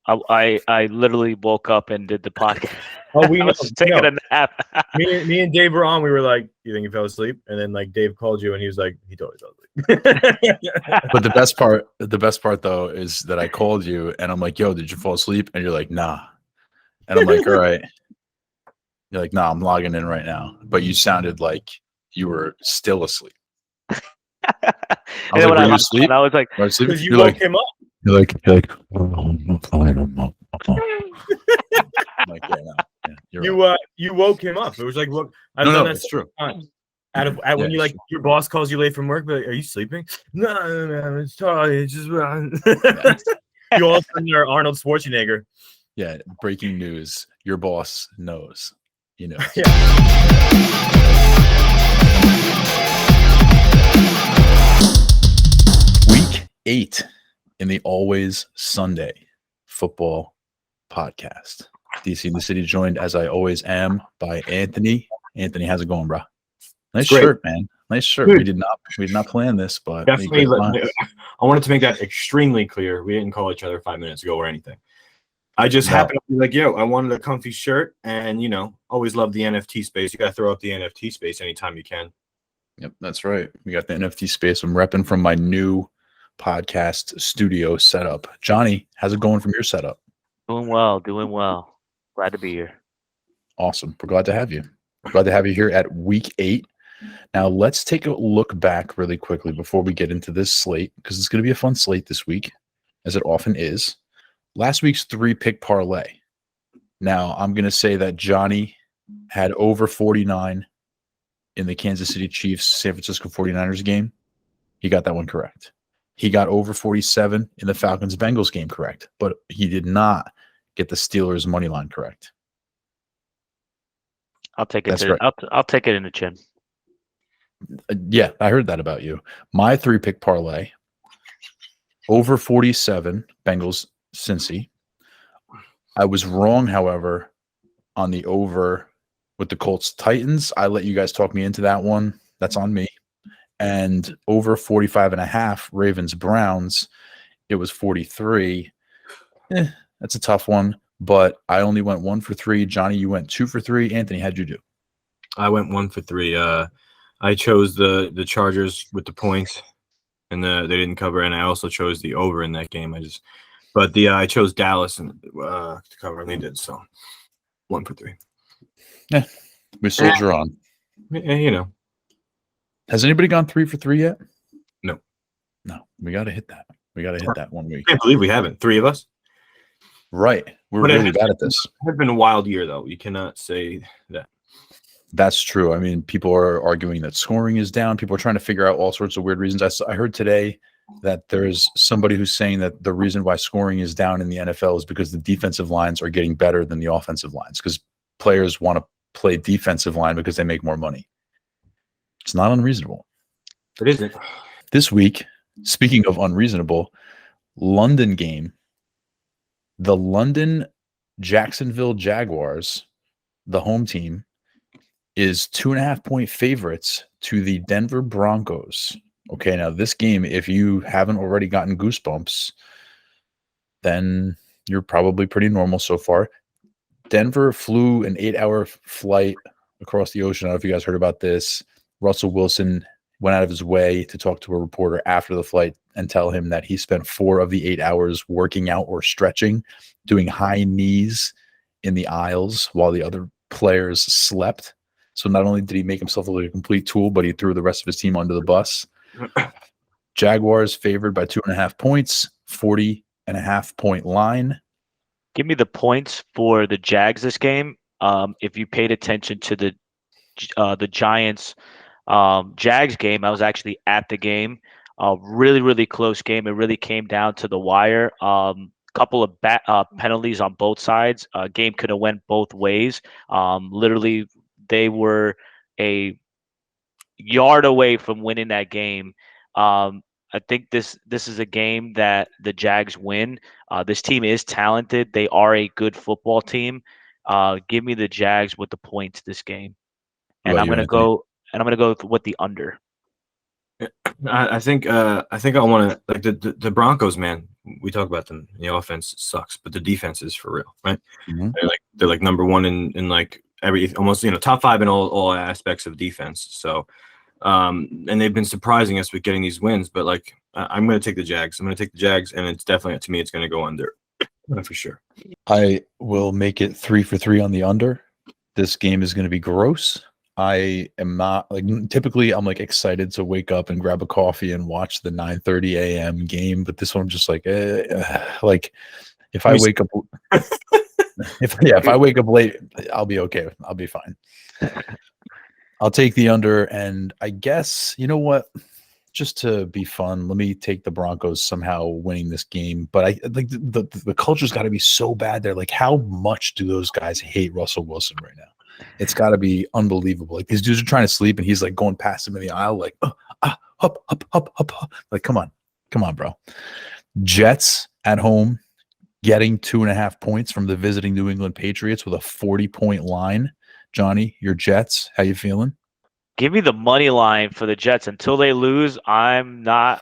I literally woke up and did the podcast. Oh, we I know. was taking a nap. Me and Dave were on. We were like, "You think he fell asleep?" And then like Dave called you, and he was like, "He totally fell asleep." But the best part though is that I called you and I'm like, "Yo, did you fall asleep?" And you're like, "Nah." And I'm like, "All right." You're like, "Nah, I'm logging in right now." But you sounded like you were still asleep. I was like, "Were you asleep?" And I was like, "Were you asleep?" Because you You're woke like, him up. you're like, I'm like, yeah, no, yeah, you're right. You woke him up. It was like, look, I've done that It's true. when Yeah, you it's like true. your boss calls you late from work, but like, are you sleeping? No, it's totally it's just you all of a sudden are Arnold Schwarzenegger. Yeah, breaking news. Your boss knows. You know. Week 8 in the Always Sunday Football Podcast. DC in the City, joined as I always am by Anthony. Anthony, how's it going, bro? Nice shirt, man. Nice shirt. Good. We did not plan this, but Definitely. I wanted to make that extremely clear. We didn't call each other 5 minutes ago or anything. I just happened to be like, yo, I wanted a comfy shirt, and always love the NFT space. You got to throw up the NFT space anytime you can. Yep, that's right. We got the NFT space. I'm repping from my new podcast studio setup. Jonny, how's it going from your setup? doing well. Glad to be here. Awesome. We're glad to have you. Glad to have you here at week 8. Now, let's take a look back really quickly before we get into this slate, because it's going to be a fun slate this week, as it often is. Last week's 3-pick parlay. Now, I'm going to say that Jonny had over 49 in the Kansas City Chiefs San Francisco 49ers game. He got that one correct. He got over 47 in the Falcons Bengals game correct, but he did not get the Steelers money line correct. I'll take it. That's right. I'll take it in the chin. Yeah, I heard that about you. My 3-pick parlay, over 47 Bengals Cincy. I was wrong, however, on the over with the Colts Titans. I let you guys talk me into that one. That's on me. And over 45.5 Ravens Browns, it was 43. That's a tough one, but I only went 1 for 3. Jonny, you went 2 for 3. Anthony, how'd you do? I went 1 for 3. I chose the Chargers with the points, and they didn't cover, and I also chose the over in that game. I chose Dallas to cover, and they did. So 1 for 3. Yeah, we soldier on. Has anybody gone 3 for 3 yet? No. We got to hit that. We got to hit that one week. I can't believe we haven't. 3 of us. Right. We're really bad at this. It has been a wild year, though. You cannot say that. That's true. I mean, people are arguing that scoring is down. People are trying to figure out all sorts of weird reasons. I heard today that there's somebody who's saying that the reason why scoring is down in the NFL is because the defensive lines are getting better than the offensive lines, because players want to play defensive line because they make more money. It's not unreasonable. It isn't. This week, speaking of unreasonable, London game, the London Jacksonville Jaguars, the home team, is 2.5-point favorites to the Denver Broncos. Okay, now this game, if you haven't already gotten goosebumps, then you're probably pretty normal so far. Denver flew an 8-hour flight across the ocean. I don't know if you guys heard about this. Russell Wilson went out of his way to talk to a reporter after the flight and tell him that he spent 4 of the 8 hours working out or stretching, doing high knees in the aisles while the other players slept. So not only did he make himself look like a complete tool, but he threw the rest of his team under the bus. Jaguars favored by 2.5 points, 40.5-point line. Give me the points for the Jags this game. If you paid attention to the Giants Jags game, I was actually at the game. Really, really close game. It really came down to the wire. Couple of penalties on both sides. Game could have went both ways. Literally, they were a yard away from winning that game. I think this is a game that the Jags win. This team is talented. They are a good football team. Give me the Jags with the points this game, and I'm gonna go with the under. I think I want to like the Broncos, man. we talk about them. The offense sucks, but the defense is for real, right? Mm-hmm. They're like number one in like every almost top 5 in all aspects of defense. So, and they've been surprising us with getting these wins. But like, I'm going to take the Jags. I'm going to take the Jags, and it's definitely to me, it's going to go under for sure. I will make it 3 for 3 on the under. This game is going to be gross. I am not like typically I'm like excited to wake up and grab a coffee and watch the 9:30 a.m. game, but this one I'm just like like if I wake up if I wake up late, I'll be okay. I'll be fine. I'll take the under, and I guess you know what? Just to be fun, let me take the Broncos somehow winning this game. But I like the culture's got to be so bad there. Like, how much do those guys hate Russell Wilson right now? It's got to be unbelievable. Like, these dudes are trying to sleep, and he's like going past them in the aisle, like, up. Like, come on, bro. Jets at home, getting 2.5 points from the visiting New England Patriots with a 40-point line. Johnny, your Jets, how you feeling? Give me the money line for the Jets until they lose. I am not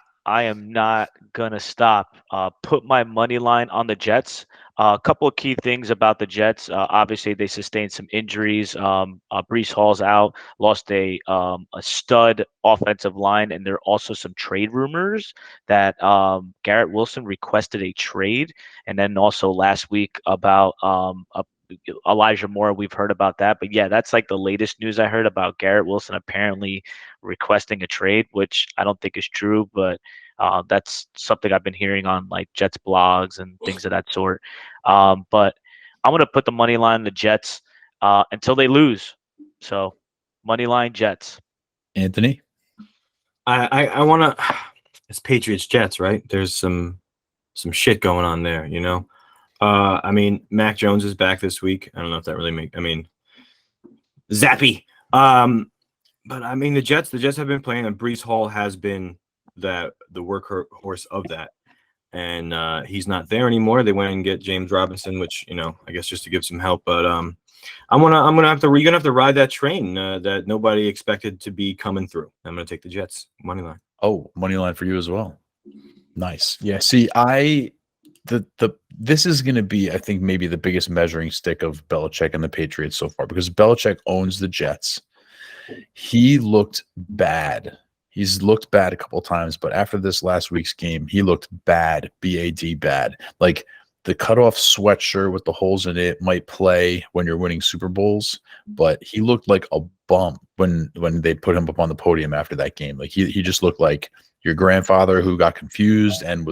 gonna stop. Put my money line on the Jets. A couple of key things about the Jets. Obviously, they sustained some injuries. Brees Hall's out, lost a stud offensive line, and there are also some trade rumors that Garrett Wilson requested a trade, and then also last week about Elijah Moore. We've heard about that, but yeah, that's like the latest news I heard about Garrett Wilson apparently requesting a trade, which I don't think is true, but that's something I've been hearing on like Jets blogs and things of that sort. But I'm gonna put the money line on the Jets until they lose. So money line Jets. Anthony, I want to. It's Patriots Jets, right? There's some shit going on there, you know. I mean, Mac Jones is back this week. I don't know if that really Zappy. But I mean, the Jets have been playing, and Brees Hall has been the workhorse of that, and he's not there anymore. They went and get James Robinson, which I guess just to give some help. But you're gonna have to ride that train that nobody expected to be coming through. I'm gonna take the Jets money line. Oh, money line for you as well. Nice. Yeah. See, this is going to be, I think, maybe the biggest measuring stick of Belichick and the Patriots so far, because Belichick owns the Jets. He looked bad. He's looked bad a couple of times, but after this last week's game, he looked bad, B-A-D, bad. Like the cutoff sweatshirt with the holes in it might play when you're winning Super Bowls, but he looked like a bum when they put him up on the podium after that game. Like he just looked like your grandfather who got confused and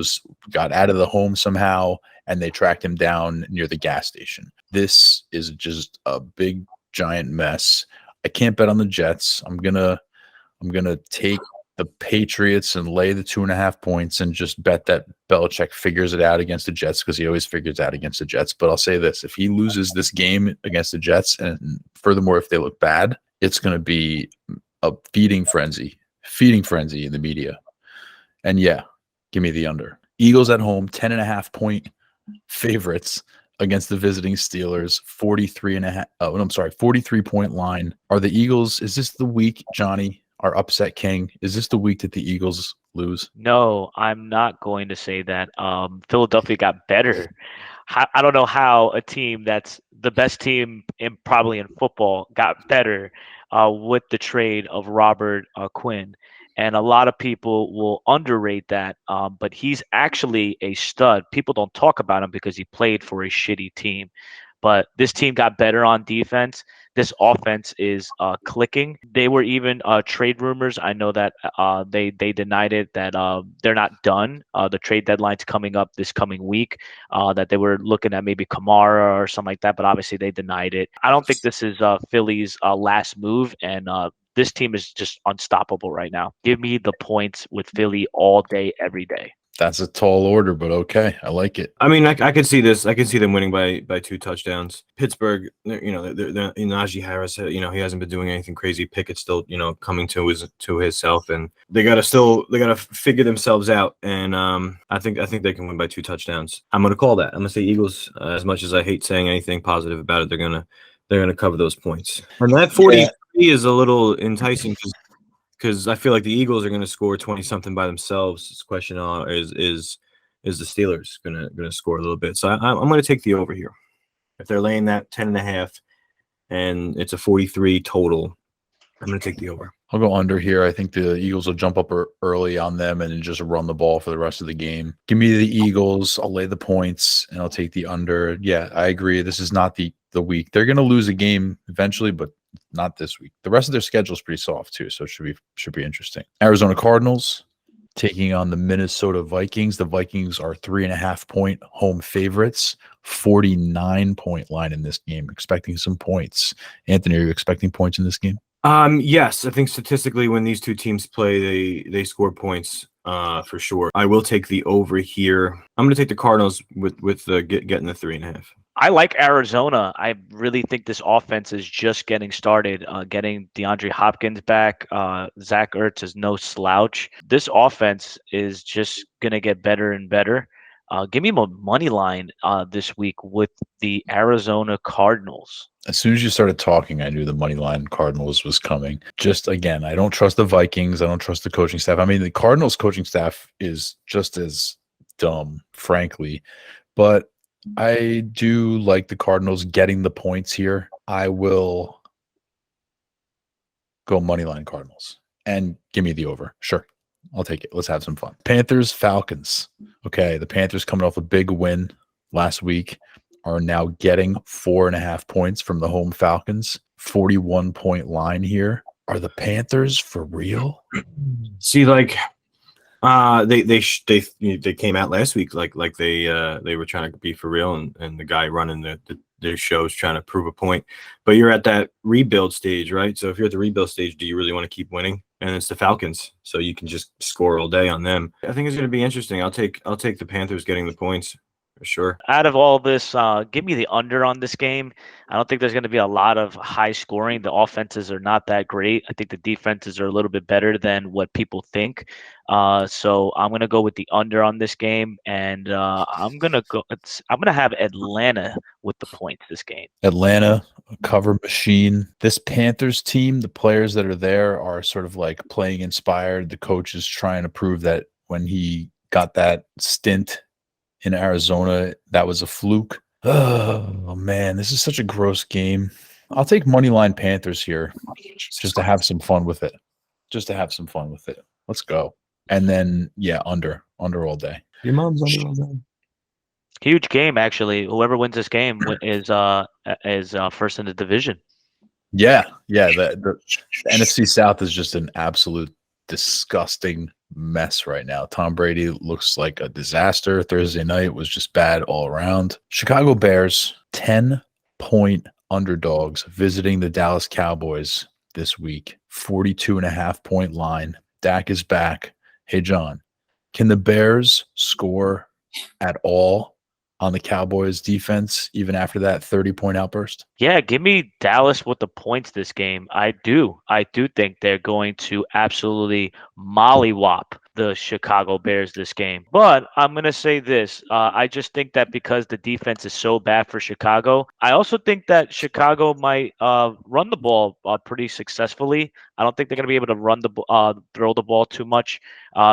got out of the home somehow, and they tracked him down near the gas station. This is just a big giant mess. I can't bet on the Jets. I'm gonna take the Patriots and lay the 2.5 points and just bet that Belichick figures it out against the Jets, because he always figures out against the Jets. But I'll say this: if he loses this game against the Jets, and furthermore, if they look bad, it's going to be a feeding frenzy in the media. And yeah, give me the under. Eagles at home, 10.5 point favorites against the visiting Steelers, 43-point line. Are the Eagles, is this the week, Johnny, our upset king? Is this the week that the Eagles lose? No, I'm not going to say that. Philadelphia got better. I don't know how a team that's the best team probably in football got better with the trade of Robert Quinn. And a lot of people will underrate that, but he's actually a stud. People don't talk about him because he played for a shitty team. But this team got better on defense. This offense is clicking. They were even trade rumors. I know that they denied it, that they're not done. The trade deadline's coming up this coming week, that they were looking at maybe Kamara or something like that, but obviously they denied it. I don't think this is Philly's last move, and this team is just unstoppable right now. Give me the points with Philly all day, every day. That's a tall order, but okay. I like it. I mean, I could see this. I could see them winning by 2 touchdowns. Pittsburgh, they're Najee Harris, he hasn't been doing anything crazy. Pickett's still, coming to his self, and they gotta figure themselves out. And I think they can win by 2 touchdowns. I'm gonna call that. I'm gonna say Eagles. As much as I hate saying anything positive about it, they're gonna cover those points. And that 43 is a little enticing because I feel like the Eagles are going to score 20-something by themselves. This question is is the Steelers gonna score a little bit. So I'm gonna take the over here. If they're laying that 10.5 and it's a 43 total, I'm gonna take the over. I'll go under here. I think the Eagles will jump up early on them and then just run the ball for the rest of the game. Give me the Eagles. I'll lay the points and I'll take the under. Yeah, I agree. This is not the week. They're going to lose a game eventually, but not this week. The rest of their schedule is pretty soft too, so it should be interesting. Arizona Cardinals taking on the Minnesota Vikings. The Vikings are 3.5-point home favorites. 49-point line in this game. Expecting some points. Anthony, are you expecting points in this game? Yes, I think statistically when these two teams play, they score points for sure. I will take the over here. I'm going to take the Cardinals with getting the 3.5. I like Arizona. I really think this offense is just getting started. Getting DeAndre Hopkins back, Zach Ertz is no slouch. This offense is just going to get better and better. Give me my money line this week with the Arizona Cardinals. As soon as you started talking, I knew the money line Cardinals was coming. Just again, I don't trust the Vikings. I don't trust the coaching staff. I mean, the Cardinals coaching staff is just as dumb, frankly. But I do like the Cardinals getting the points here. I will go money line Cardinals and give me the over. Sure. I'll take it. Let's have some fun. Panthers, Falcons. Okay, the Panthers coming off a big win last week are now getting 4.5 points from the home Falcons. 41-point line here. Are the Panthers for real? See, like, they came out last week like they were trying to be for real, and the guy running their show's trying to prove a point. But you're at that rebuild stage, right? So if you're at the rebuild stage, do you really want to keep winning? And it's the Falcons, so you can just score all day on them. I think it's going to be interesting. I'll take the Panthers getting the points for sure. Out of all this, give me the under on this game. I don't think there's going to be a lot of high scoring. The offenses are not that great. I think the defenses are a little bit better than what people think. So I'm going to go with the under on this game, and I'm going to have Atlanta with the points this game. Atlanta, a cover machine. This Panthers team, the players that are there are sort of like playing inspired. The coach is trying to prove that when he got that stint in Arizona, that was a fluke. Oh man, this is such a gross game. I'll take moneyline Panthers here just to have some fun with it. Let's go. And then under all day. Your mom's under all day. Huge game, actually. Whoever wins this game is first in the division. Yeah. The NFC South is just an absolute disgusting mess right now. Tom Brady looks like a disaster. Thursday night was just bad all around. Chicago Bears, 10-point underdogs visiting the Dallas Cowboys this week. 42.5-point line. Dak is back. Hey, John, can the Bears score at all on the Cowboys defense, even after that 30-point outburst? Yeah, give me Dallas with the points this game. I do think they're going to absolutely mollywop the Chicago Bears this game. But I'm going to say this. I just think that because the defense is so bad for Chicago, I also think that Chicago might run the ball pretty successfully. I don't think they're going to be able to throw the ball too much.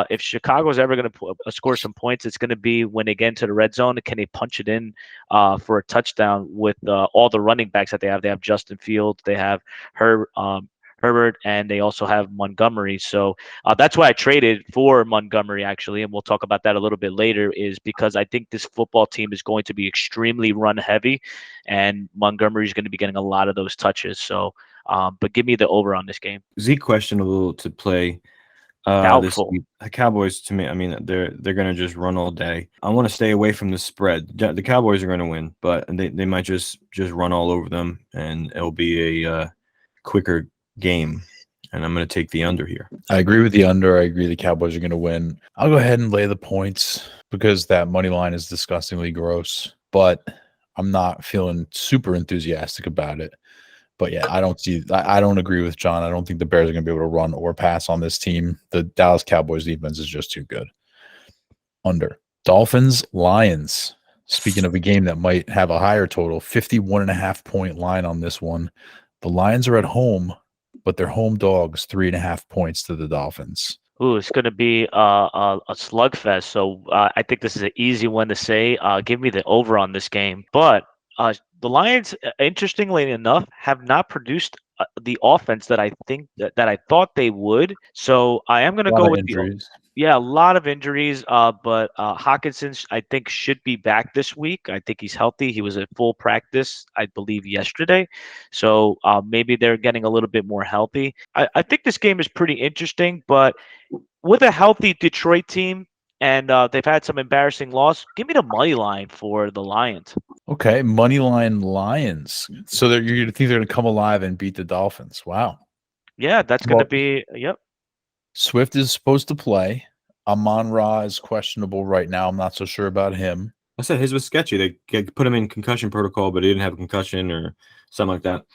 If Chicago is ever going to score some points, it's going to be when they get into the red zone. Can they punch it in for a touchdown with all the running backs that they have? They have Justin Fields, they have Herbert, and they also have Montgomery. So that's why I traded for Montgomery, actually, and we'll talk about that a little bit later, is because I think this football team is going to be extremely run heavy, and Montgomery is going to be getting a lot of those touches. So, but give me the over on this game. Zeke questionable to play. Doubtful. The Cowboys, to me, I mean, they're going to just run all day. I want to stay away from the spread. The Cowboys are going to win, but they might just run all over them, and it'll be a quicker game. And I'm going to take the under here. I agree with the under. I agree the Cowboys are going to win. I'll go ahead and lay the points because that money line is disgustingly gross, but I'm not feeling super enthusiastic about it. But yeah, I don't agree with John. I don't think the Bears are going to be able to run or pass on this team. The Dallas Cowboys defense is just too good. Under. Dolphins, Lions. Speaking of a game that might have a higher total, 51.5-point line on this one. The Lions are at home, but they're home dogs, 3.5 points to the Dolphins. Ooh, it's going to be a slugfest. So I think this is an easy one to say. Give me the over on this game. But the Lions, interestingly enough, have not produced the offense that I think that I thought they would. So I am going to A lot go of with injuries. yeah, a lot of injuries. But Hawkinson, I think, should be back this week. I think he's healthy. He was at full practice, I believe, yesterday. So maybe they're getting a little bit more healthy. I think this game is pretty interesting, but with a healthy Detroit team and they've had some embarrassing loss, give me the money line for the Lions. Okay, money line Lions. So you think they're going to come alive and beat the Dolphins? Wow. Yeah, that's going to Well, be, yep. Swift is supposed to play. Amon Ra is questionable right now. I'm not so sure about him. I said his was sketchy. They put him in concussion protocol, but he didn't have a concussion or something like that.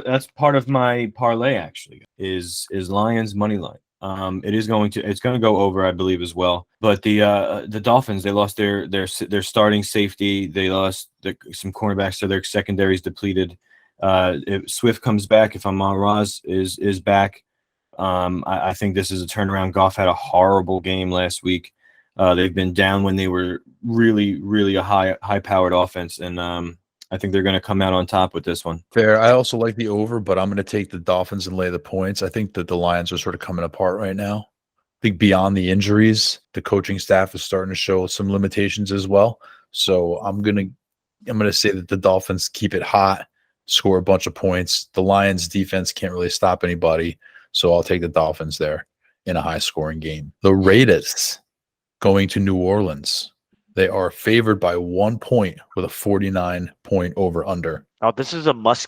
That's part of my parlay actually is Lions money line. It's going to go over, I believe, as well. But the Dolphins, they lost their starting safety. They lost some cornerbacks, so their secondary is depleted. If Swift comes back, if Amon Ross is back, I think this is a turnaround. Goff had a horrible game last week. They've been down when they were really, really a high powered offense, and I think they're going to come out on top with this one. Fair. I also like the over, but I'm going to take the Dolphins and lay the points. I think that the Lions are sort of coming apart right now. I think beyond the injuries, the coaching staff is starting to show some limitations as well. So I'm gonna say that the Dolphins keep it hot, score a bunch of points. The Lions defense can't really stop anybody, so I'll take the Dolphins there in a high scoring game. The Raiders going to New Orleans. They are favored by 1 point with a 49-point over under. Oh, this is a must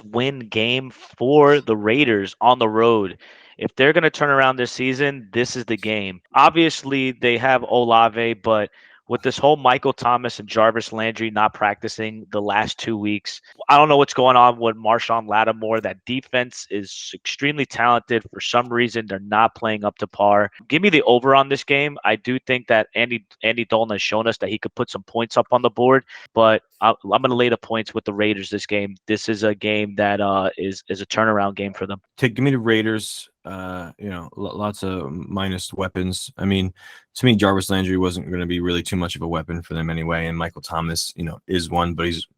win game for the Raiders on the road. If they're going to turn around this season, this is the game. Obviously, they have Olave, but with this whole Michael Thomas and Jarvis Landry not practicing the last 2 weeks, I don't know what's going on with Marshawn Lattimore. That defense is extremely talented. For some reason, they're not playing up to par. Give me the over on this game. I do think that Andy Dalton has shown us that he could put some points up on the board, but I'm going to lay the points with the Raiders this game. This is a game that is a turnaround game for them. Give me the Raiders. Lots of minus weapons. I mean, to me, Jarvis Landry wasn't going to be really too much of a weapon for them anyway. And Michael Thomas, is one, but he's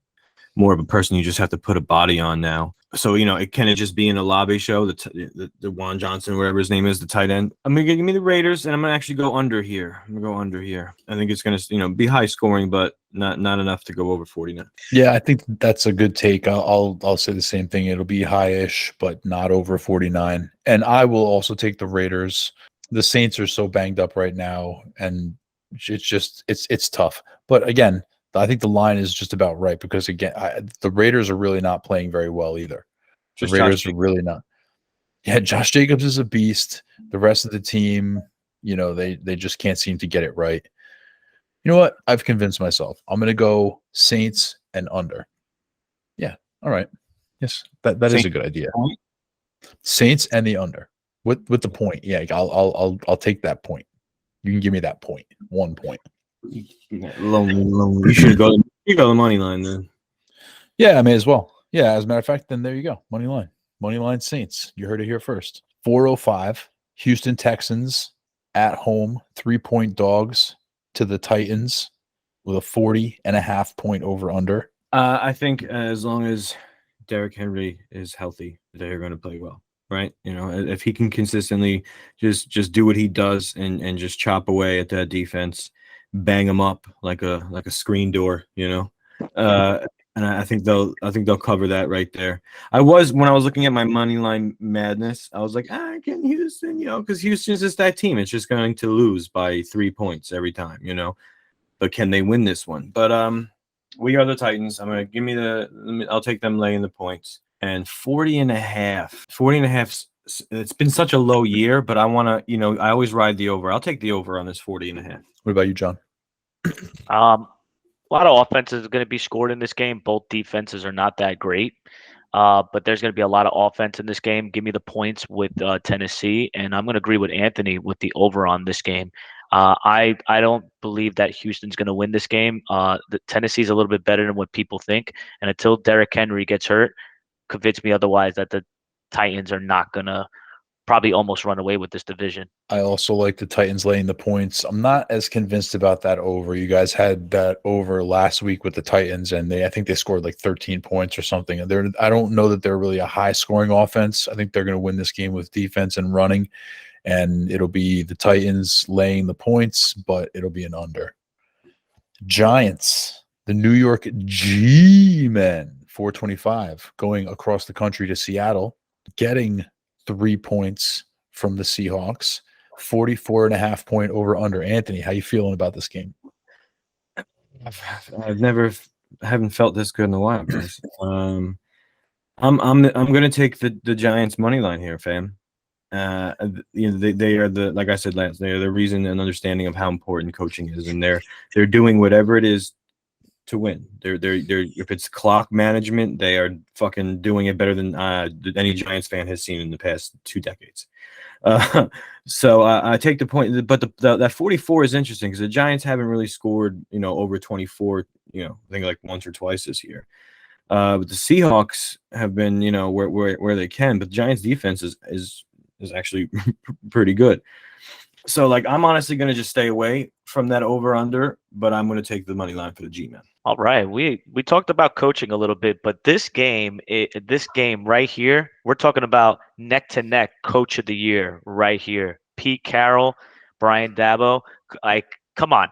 more of a person you just have to put a body on now. So, can it just be in a lobby show? The Juan Johnson, whatever his name is, the tight end. I'm going to give me the Raiders, and I'm going to actually go under here. I think it's going to, be high scoring, but not enough to go over 49. Yeah, I think that's a good take. I'll say the same thing. It'll be high-ish, but not over 49. And I will also take the Raiders. The Saints are so banged up right now, and it's tough. But again, I think the line is just about right because again, the Raiders are really not playing very well either. The Raiders are really not. Yeah, Josh Jacobs is a beast. The rest of the team, they just can't seem to get it right. You know what? I've convinced myself. I'm going to go Saints and under. Yeah. All right. Yes, that is a good idea. Saints and the under with the point. Yeah, I'll take that point. You can give me that point. 1 point. Lonely. You should go. You go the money line then. Yeah, I may as well. Yeah, as a matter of fact, then there you go. Money line Saints. You heard it here first. 405. Houston Texans at home. 3-point dogs to the Titans with a 40.5-point over under. I think as long as Derrick Henry is healthy, they're going to play well, right? If he can consistently just do what he does and just chop away at that defense, bang them up like a screen door, and I think they'll cover that right there. When I was looking at my money line madness, I was like, can Houston, because Houston's just that team. It's just going to lose by 3 points every time, But can they win this one? But we are the Titans. I'll take them laying the points. And 40.5. 40.5. It's been such a low year, but I want to, I always ride the over. I'll take the over on this 40.5. What about you, John? A lot of offenses are going to be scored in this game. Both defenses are not that great, but there's going to be a lot of offense in this game. Give me the points with Tennessee, and I'm going to agree with Anthony with the over on this game. I don't believe that Houston's going to win this game. The Tennessee's a little bit better than what people think, and until Derrick Henry gets hurt, convince me otherwise that the Titans are not going to probably almost run away with this division. I also like the Titans laying the points. I'm not as convinced about that over. You guys had that over last week with the Titans, and I think they scored like 13 points or something. I don't know that they're really a high scoring offense. I think they're going to win this game with defense and running, and it'll be the Titans laying the points, but it'll be an under. Giants, the New York G-Men, 425, going across the country to Seattle, getting 3 points from the Seahawks. 44.5 point over under. Anthony, how you feeling about this game? Haven't felt this good in a while, guys. I'm gonna take the Giants money line here, fam. They are like I said last, they are the reason and understanding of how important coaching is, and they're doing whatever it is to win. They're if it's clock management, they are fucking doing it better than any Giants fan has seen in the past 2 decades. So I take the point, but that 44 is interesting because the Giants haven't really scored, over 24, I think like once or twice this year. But the Seahawks have been, where they can, but the Giants defense is actually pretty good. So like, I'm honestly going to just stay away from that over under, but I'm going to take the money line for the G-Men. All right, we talked about coaching a little bit, but this game right here, we're talking about neck to neck coach of the year right here. Pete Carroll, Brian Dabo, like, come on,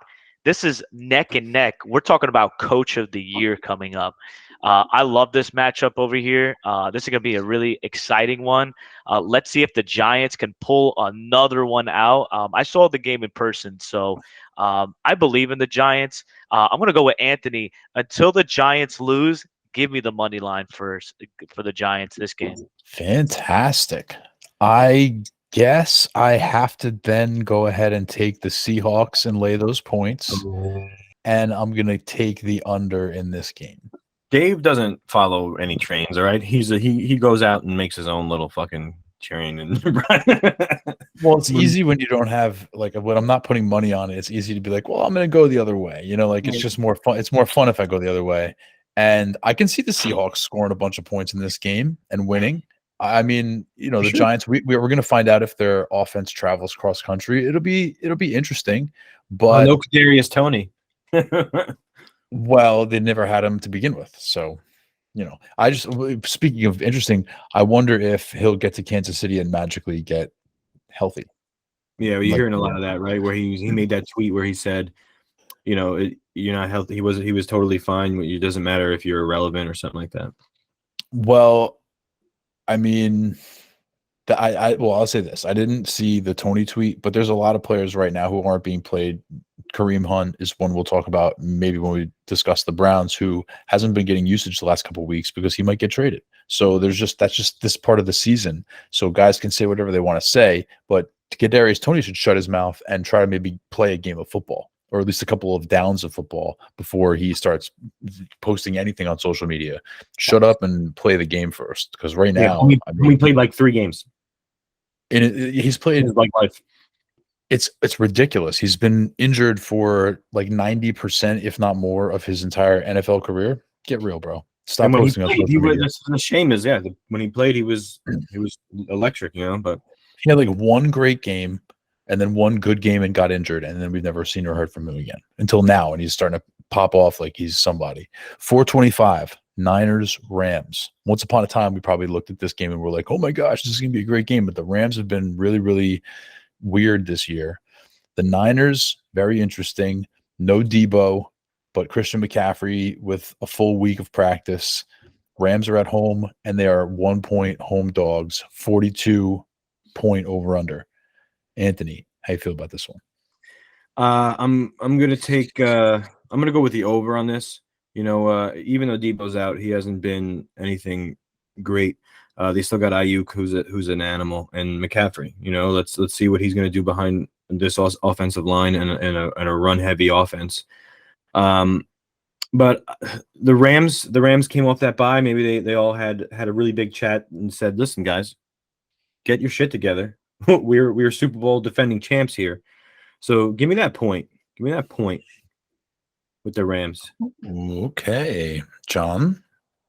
this is neck and neck. We're talking about coach of the year coming up. I love this matchup over here. This is going to be a really exciting one. Let's see if the Giants can pull another one out. I saw the game in person, so I believe in the Giants. I'm going to go with Anthony. Until the Giants lose, give me the money line first for the Giants this game. Fantastic. I guess I have to then go ahead and take the Seahawks and lay those points. And I'm going to take the under in this game. Dave doesn't follow any trains, all right? He goes out and makes his own little fucking train. And well, it's easy when you don't have when I'm not putting money on it. It's easy to be like, well, I'm going to go the other way. It's just more fun. It's more fun if I go the other way. And I can see the Seahawks scoring a bunch of points in this game and winning. I mean, the Giants. We're going to find out if their offense travels cross country. It'll be interesting. But no Kadarius Toney. Well, they never had him to begin with. So, speaking of interesting, I wonder if he'll get to Kansas City and magically get healthy. Yeah, well, you're hearing a lot of that, right? Where he made that tweet where he said, you're not healthy. He was totally fine. It doesn't matter if you're irrelevant or something like that. Well, I mean, I'll say this. I didn't see the Tony tweet, but there's a lot of players right now who aren't being played. Kareem Hunt is one we'll talk about maybe when we discuss the Browns, who hasn't been getting usage the last couple of weeks because he might get traded. So that's just this part of the season. So guys can say whatever they want to say, but Kadarius Toney should shut his mouth and try to maybe play a game of football, or at least a couple of downs of football before he starts posting anything on social media. Shut up and play the game first, because right now we played like 3 games. He's played like life. It's ridiculous. He's been injured for like 90%, if not more, of his entire NFL career. Get real, bro. Stop posting on social media. The shame is, when he played, he was electric, but he had like one great game and then one good game and got injured, and then we've never seen or heard from him again until now, and he's starting to pop off like he's somebody. 425, Niners, Rams. Once upon a time, we probably looked at this game and we're like, oh my gosh, this is going to be a great game, but the Rams have been really, really weird this year. The Niners, very interesting. No Debo, but Christian McCaffrey with a full week of practice. Rams are at home, and they are 1-point home dogs, 42-point over-under. Anthony, how you feel about this one? I'm gonna take I'm gonna go with the over on this. Even though Debo's out, he hasn't been anything great. They still got Ayuk, who's an animal, and McCaffrey. Let's see what he's gonna do behind this offensive line and a run heavy offense. But the Rams came off that bye. Maybe they all had a really big chat and said, "Listen, guys, get your shit together. we're Super Bowl defending champs here. So give me that point. Give me that point with the Rams." Okay, John.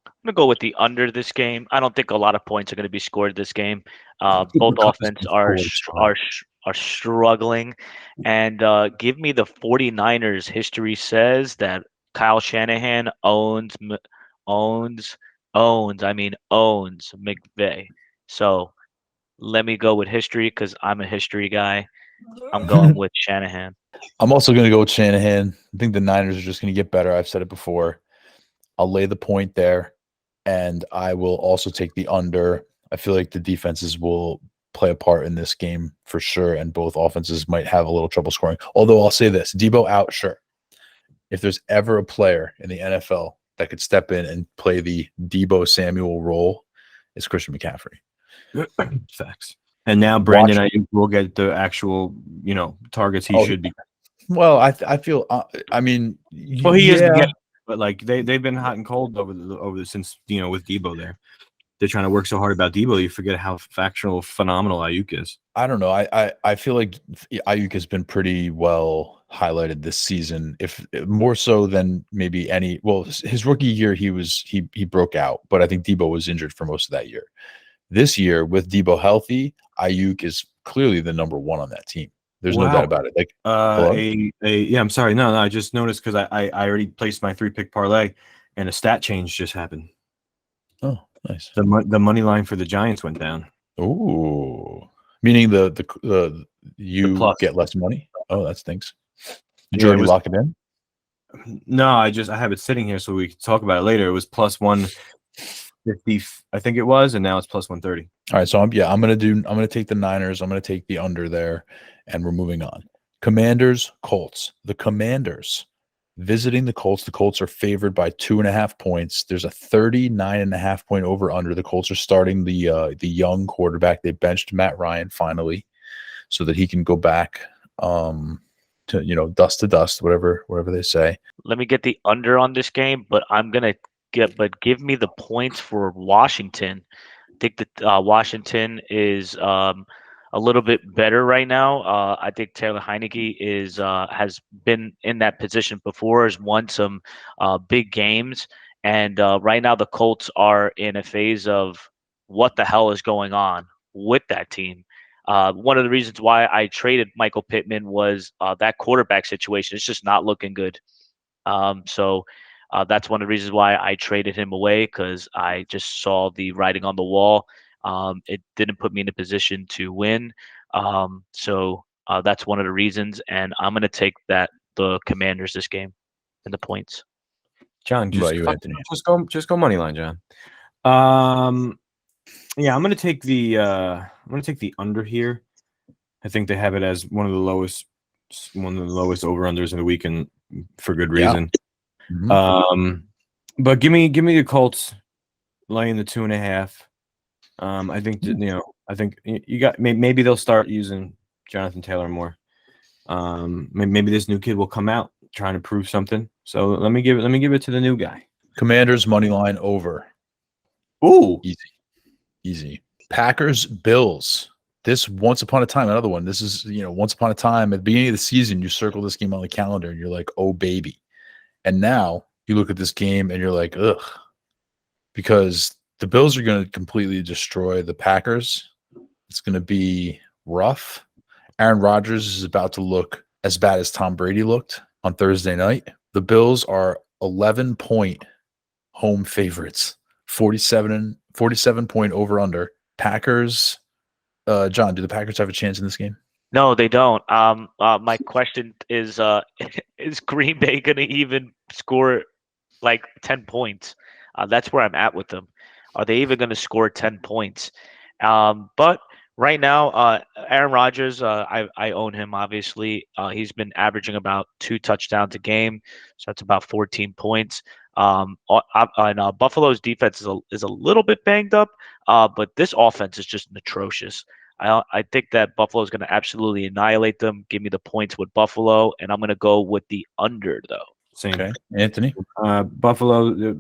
I'm gonna go with the under this game. I don't think a lot of points are gonna be scored this game. Both Cooper Kupp has offense been are poised are struggling, and give me the 49ers. History says that Kyle Shanahan owns owns McVay. So let me go with history because I'm a history guy. I'm going with Shanahan. I'm also going to go with Shanahan. I think the Niners are just going to get better. I've said it before. I'll lay the point there, and I will also take the under. I feel like the defenses will play a part in this game for sure, and both offenses might have a little trouble scoring. Although I'll say this, Debo out, sure. If there's ever a player in the NFL that could step in and play the Debo Samuel role, it's Christian McCaffrey. Facts. And now Brandon Ayuk will get the actual, targets he should be. Well, I feel. I mean, well, he is getting, but like they've been hot and cold over since with Debo there. They're trying to work so hard about Debo, you forget how phenomenal Ayuk is. I don't know. I feel like Ayuk has been pretty well highlighted this season, if more so than maybe any. Well, his rookie year he broke out, but I think Debo was injured for most of that year. This year, with Debo healthy, Ayuk is clearly the number one on that team. There's no doubt about it. Like, yeah, I'm sorry. No, I just noticed because I already placed my 3-pick parlay, and a stat change just happened. Oh, nice. The money line for the Giants went down. Oh, meaning you get less money. Oh, that stinks. Did you already lock it in? No, I have it sitting here so we can talk about it later. It was plus 150, I think it was, and now it's plus 130. All right, so I'm gonna take the Niners. I'm gonna take the under there, and we're moving on. Commanders, Colts. The Commanders visiting the Colts. The Colts are favored by 2.5 points. There's a 39.5 point over under. The Colts are starting the young quarterback. They benched Matt Ryan finally, so that he can go back to dust to dust, whatever they say. Let me get the under on this game, but give me the points for Washington. I think that Washington is a little bit better right now. I think Taylor Heineke has been in that position before, has won some big games, and right now the Colts are in a phase of what the hell is going on with that team. One of the reasons why I traded Michael Pittman was that quarterback situation. It's just not looking good. So that's one of the reasons why I traded him away, because I just saw the writing on the wall. It didn't put me in a position to win. So that's one of the reasons. And I'm going to take the Commanders this game and the points. John, just go money line, John. Yeah, I'm going to take the under here. I think they have it as one of the lowest over-unders in the weekend for good reason. Yeah. Mm-hmm. But give me the Colts laying the 2.5. I think that, I think you got maybe they'll start using Jonathan Taylor more. Maybe this new kid will come out trying to prove something. So let me give it to the new guy. Commanders money line over. Ooh, easy. Packers Bills. This once upon a time, another one. This is once upon a time at the beginning of the season, you circle this game on the calendar and you're like, oh baby. And now you look at this game and you're like, ugh, because the Bills are going to completely destroy the Packers. It's going to be rough. Aaron Rodgers is about to look as bad as Tom Brady looked on Thursday night. The Bills are 11-point home favorites, 47 point over under. Packers, John, do the Packers have a chance in this game? No, they don't. My question is Green Bay going to even score like 10 points? That's where I'm at with them. Are they even going to score 10 points? But right now, Aaron Rodgers, I own him, obviously. He's been averaging about 2 touchdowns a game, so that's about 14 points. And Buffalo's defense is a little bit banged up, but this offense is just atrocious. I think that Buffalo is going to absolutely annihilate them. Give me the points with Buffalo, and I'm going to go with the under, though. Same. Okay, Anthony. Buffalo.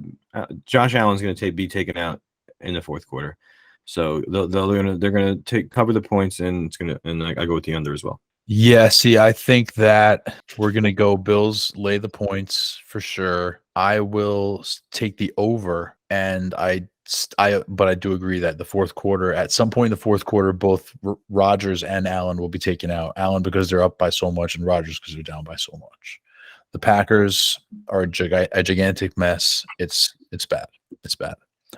Josh Allen's going to be taken out in the fourth quarter, so they're going to cover the points, and I go with the under as well. Yeah, see, I think that we're going to go Bills lay the points for sure. I will take the over and but I do agree that the fourth quarter, at some point in the fourth quarter, both Rodgers and Allen will be taken out. Allen because they're up by so much, and Rodgers because they're down by so much. The Packers are a gigantic mess. It's bad. It's bad.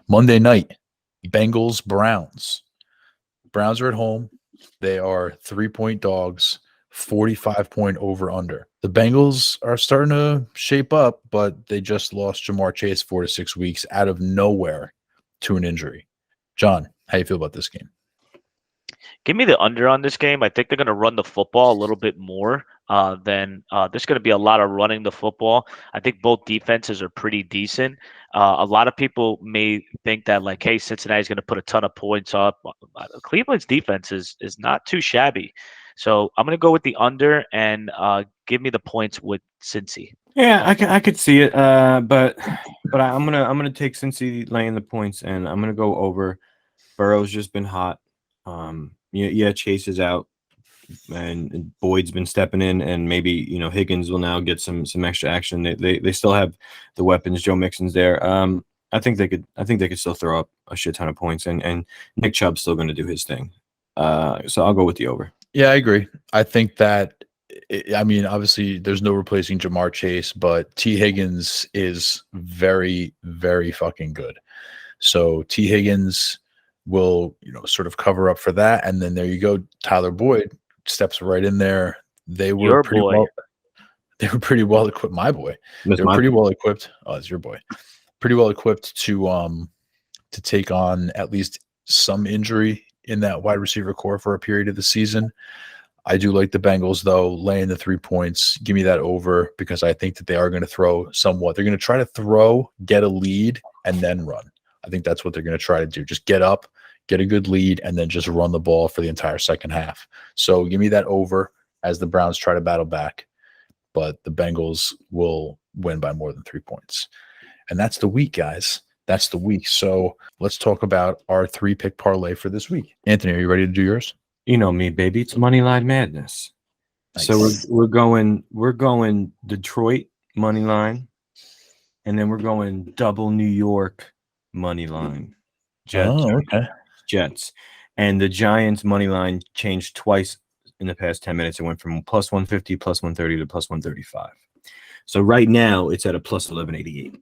Monday night, Bengals Browns. Browns are at home. They are 3-point dogs. 45-point over under. The Bengals are starting to shape up, but they just lost Jamar Chase 4 to 6 weeks out of nowhere to an injury. John, how you feel about this game? Give me the under on this game. I think they're going to run the football a little bit more than there's going to be a lot of running the football. I think both defenses are pretty decent. A lot of people may think that, like, hey, Cincinnati's going to put a ton of points up. Cleveland's defense is not too shabby. So I'm going to go with the under and give me the points with Cincy. Yeah, I could see it, but I'm gonna take Cincy laying the points, and I'm gonna go over. Burrow's just been hot. Yeah, Chase is out, and Boyd's been stepping in, and maybe Higgins will now get some extra action. They still have the weapons. Joe Mixon's there. I think they could still throw up a shit ton of points, and Nick Chubb's still going to do his thing. So I'll go with the over. Yeah, I agree. I think that, I mean, obviously there's no replacing Jamar Chase, but T. Higgins is very, very fucking good. So T. Higgins will, sort of cover up for that. And then there you go. Tyler Boyd steps right in there. They were pretty well equipped. My boy. They were pretty well equipped. Oh, it's your boy. Pretty well equipped to take on at least some injury in that wide receiver core for a period of the season. I do like the Bengals, though, laying the 3 points. Give me that over, because I think that they are going to throw somewhat. They're going to try to throw, get a lead, and then run. I think that's what they're going to try to do. Just get up, get a good lead, and then just run the ball for the entire second half. So give me that over as the Browns try to battle back. But the Bengals will win by more than 3 points. And that's the week, guys. That's the week. So let's talk about our 3-pick parlay for this week. Anthony, are you ready to do yours? You know me, baby. It's money line madness. Nice. So we're going Detroit money line, and then we're going double New York money line. Jets. And the Giants money line changed twice in the past 10 minutes. It went from plus 150, plus 130 to plus 135. So right now it's at a plus 1188.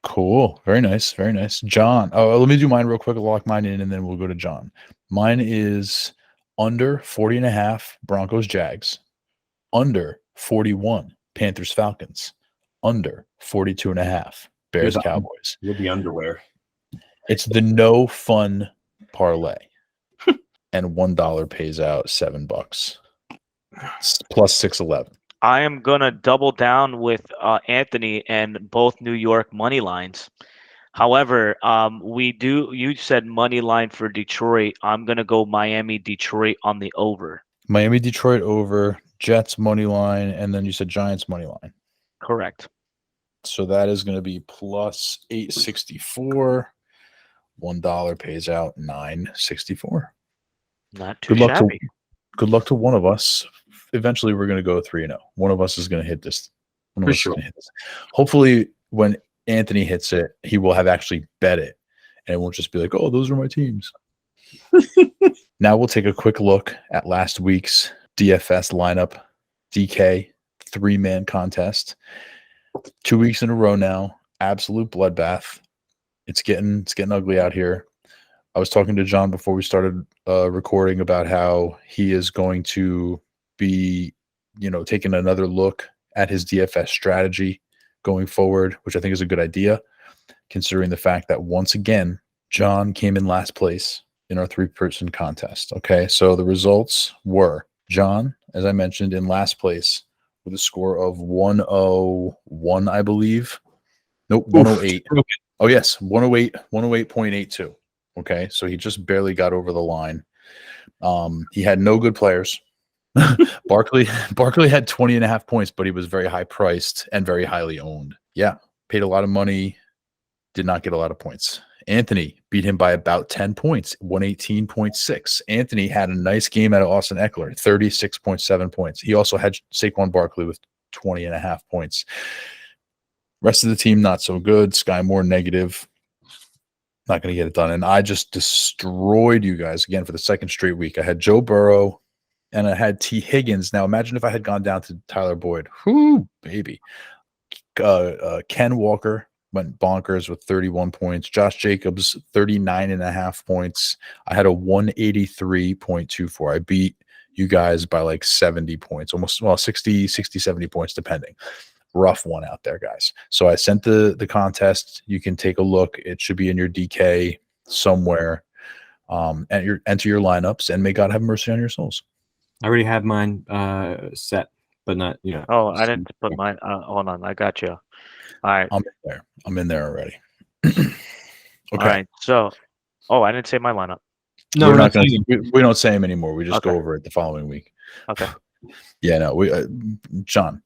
Cool. Very nice. Very nice. John. Oh, let me do mine real quick. I'll lock mine in, and then we'll go to John. Mine is under 40.5 Broncos Jags. Under 41 Panthers Falcons. Under 42.5 Bears Cowboys. You'll be underwear. It's the no fun parlay. And $1 pays out $7. Plus 611. I am going to double down with Anthony and both New York money lines. However, you said money line for Detroit. I'm going to go Miami, Detroit on the over. Miami, Detroit over, Jets money line, and then you said Giants money line. Correct. So that is going to be plus 864. $1 pays out $9.64. Not too shabby. Good luck to one of us. Eventually, we're going to go 3-0. One of us is going to hit this. For sure. Hopefully, when Anthony hits it, he will have actually bet it, and it won't just be like, "Oh, those are my teams." Now we'll take a quick look at last week's DFS lineup, DK 3-man contest. 2 weeks in a row now, absolute bloodbath. It's getting ugly out here. I was talking to John before we started recording about how he is going to be, taking another look at his DFS strategy going forward, which I think is a good idea, considering the fact that once again, John came in last place in our 3-person contest. Okay, so the results were John, as I mentioned, in last place with a score of 101, I believe. Nope, 108. Oh, yes, 108.82. Okay, so he just barely got over the line. He had no good players. Barkley had 20.5 points, but he was very high priced and very highly owned. Yeah, paid a lot of money, did not get a lot of points. Anthony beat him by about 10 points, 118.6. Anthony had a nice game out of Austin Eckler, 36.7 points. He also had Saquon Barkley with 20.5 points. Rest of the team, not so good. Sky Moore, negative. Not going to get it done. And I just destroyed you guys again for the second straight week. I had Joe Burrow and I had T. Higgins. Now, imagine if I had gone down to Tyler Boyd. Whoo, baby. Ken Walker went bonkers with 31 points. Josh Jacobs, 39.5 points. I had a 183.24. I beat you guys by like 70 points, almost, 60, 70 points, depending. Rough one out there, guys. So I sent the contest. You can take a look. It should be in your DK somewhere. And enter your lineups, and may God have mercy on your souls. I already have mine set, but not, Oh, I didn't put mine. Hold on, I got you. All right. I'm in there already. Okay. All right. So, I didn't say my lineup. No, we're not going to. We don't say them anymore. We just go over it the following week. Okay. Yeah. No. John.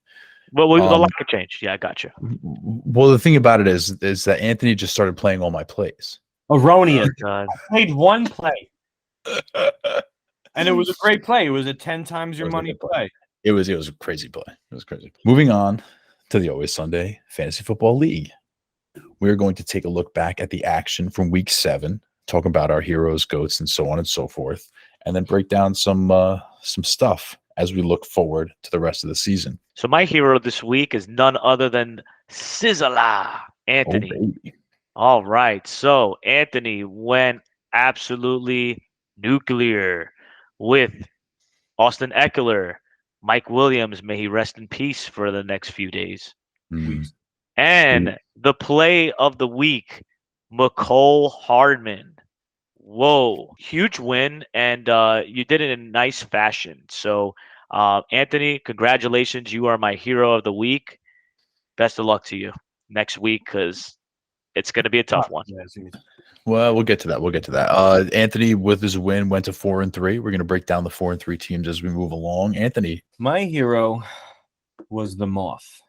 Well, a lot could change. Yeah, I got you. Well, the thing about it is that Anthony just started playing all my plays. Erroneous. I played one play, and it was a great play. It was a 10 times your money play. It was a crazy play. It was crazy. Moving on to the Always Sunday Fantasy Football League. We're going to take a look back at the action from week 7, talk about our heroes, goats, and so on and so forth, and then break down some stuff as we look forward to the rest of the season. So my hero this week is none other than Sizzla Anthony. Oh, baby. All right. So Anthony went absolutely nuclear with Austin Eckler, Mike Williams, may he rest in peace for the next few days. And the play of the week, McCole Hardman. Whoa, huge win, and you did it in nice fashion. So, Anthony, congratulations. You are my hero of the week. Best of luck to you next week, because it's going to be a tough one. Well, we'll get to that. Anthony, with his win, went to 4-3. We're going to break down the 4-3 teams as we move along. Anthony. My hero was the Moth.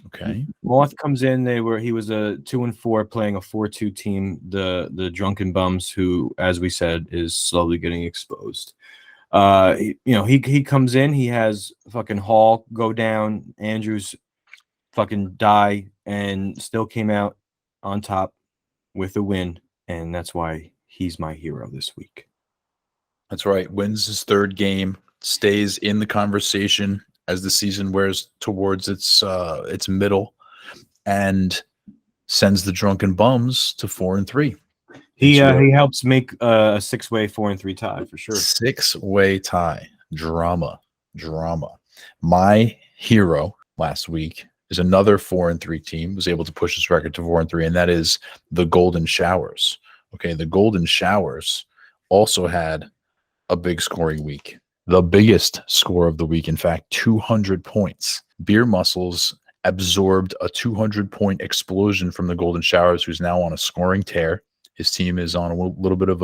Okay. Moth comes in. He was a 2-4 playing a 4-2 team. The Drunken Bums, who, as we said, is slowly getting exposed. He comes in. He has fucking Hall go down, Andrews fucking die, and still came out on top with a win, and that's why he's my hero this week. That's right. Wins his 3rd game, stays in the conversation as the season wears towards its middle, and sends the Drunken Bums to 4-3. He helps make a 6-way 4-3 tie for sure. 6-way tie. Drama. My hero last week is another 4-3 team, was able to push his record to 4-3, and that is the Golden Showers. Okay, the Golden Showers also had a big scoring week. The biggest score of the week, in fact, 200 points. Beer Muscles absorbed a 200-point explosion from the Golden Showers, who's now on a scoring tear. His team is on a little bit of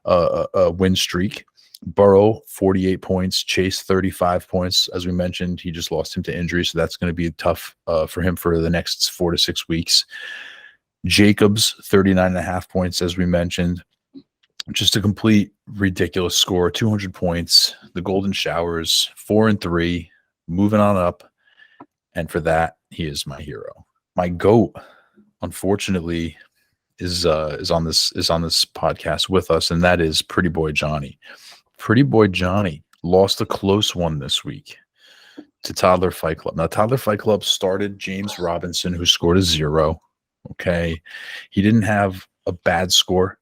a win streak. Burrow, 48 points. Chase, 35 points. As we mentioned, he just lost him to injury, so that's going to be tough for him for the next 4 to 6 weeks. Jacobs, 39.5 points, as we mentioned. Just a complete ridiculous score, 200 points. The Golden Showers, 4-3, moving on up. And for that, he is my hero. My GOAT, unfortunately, is on this podcast with us, and that is Pretty Boy Jonny. Pretty Boy Jonny lost a close one this week to Toddler Fight Club. Now, Toddler Fight Club started James Robinson, who scored a 0. Okay. He didn't have a bad score.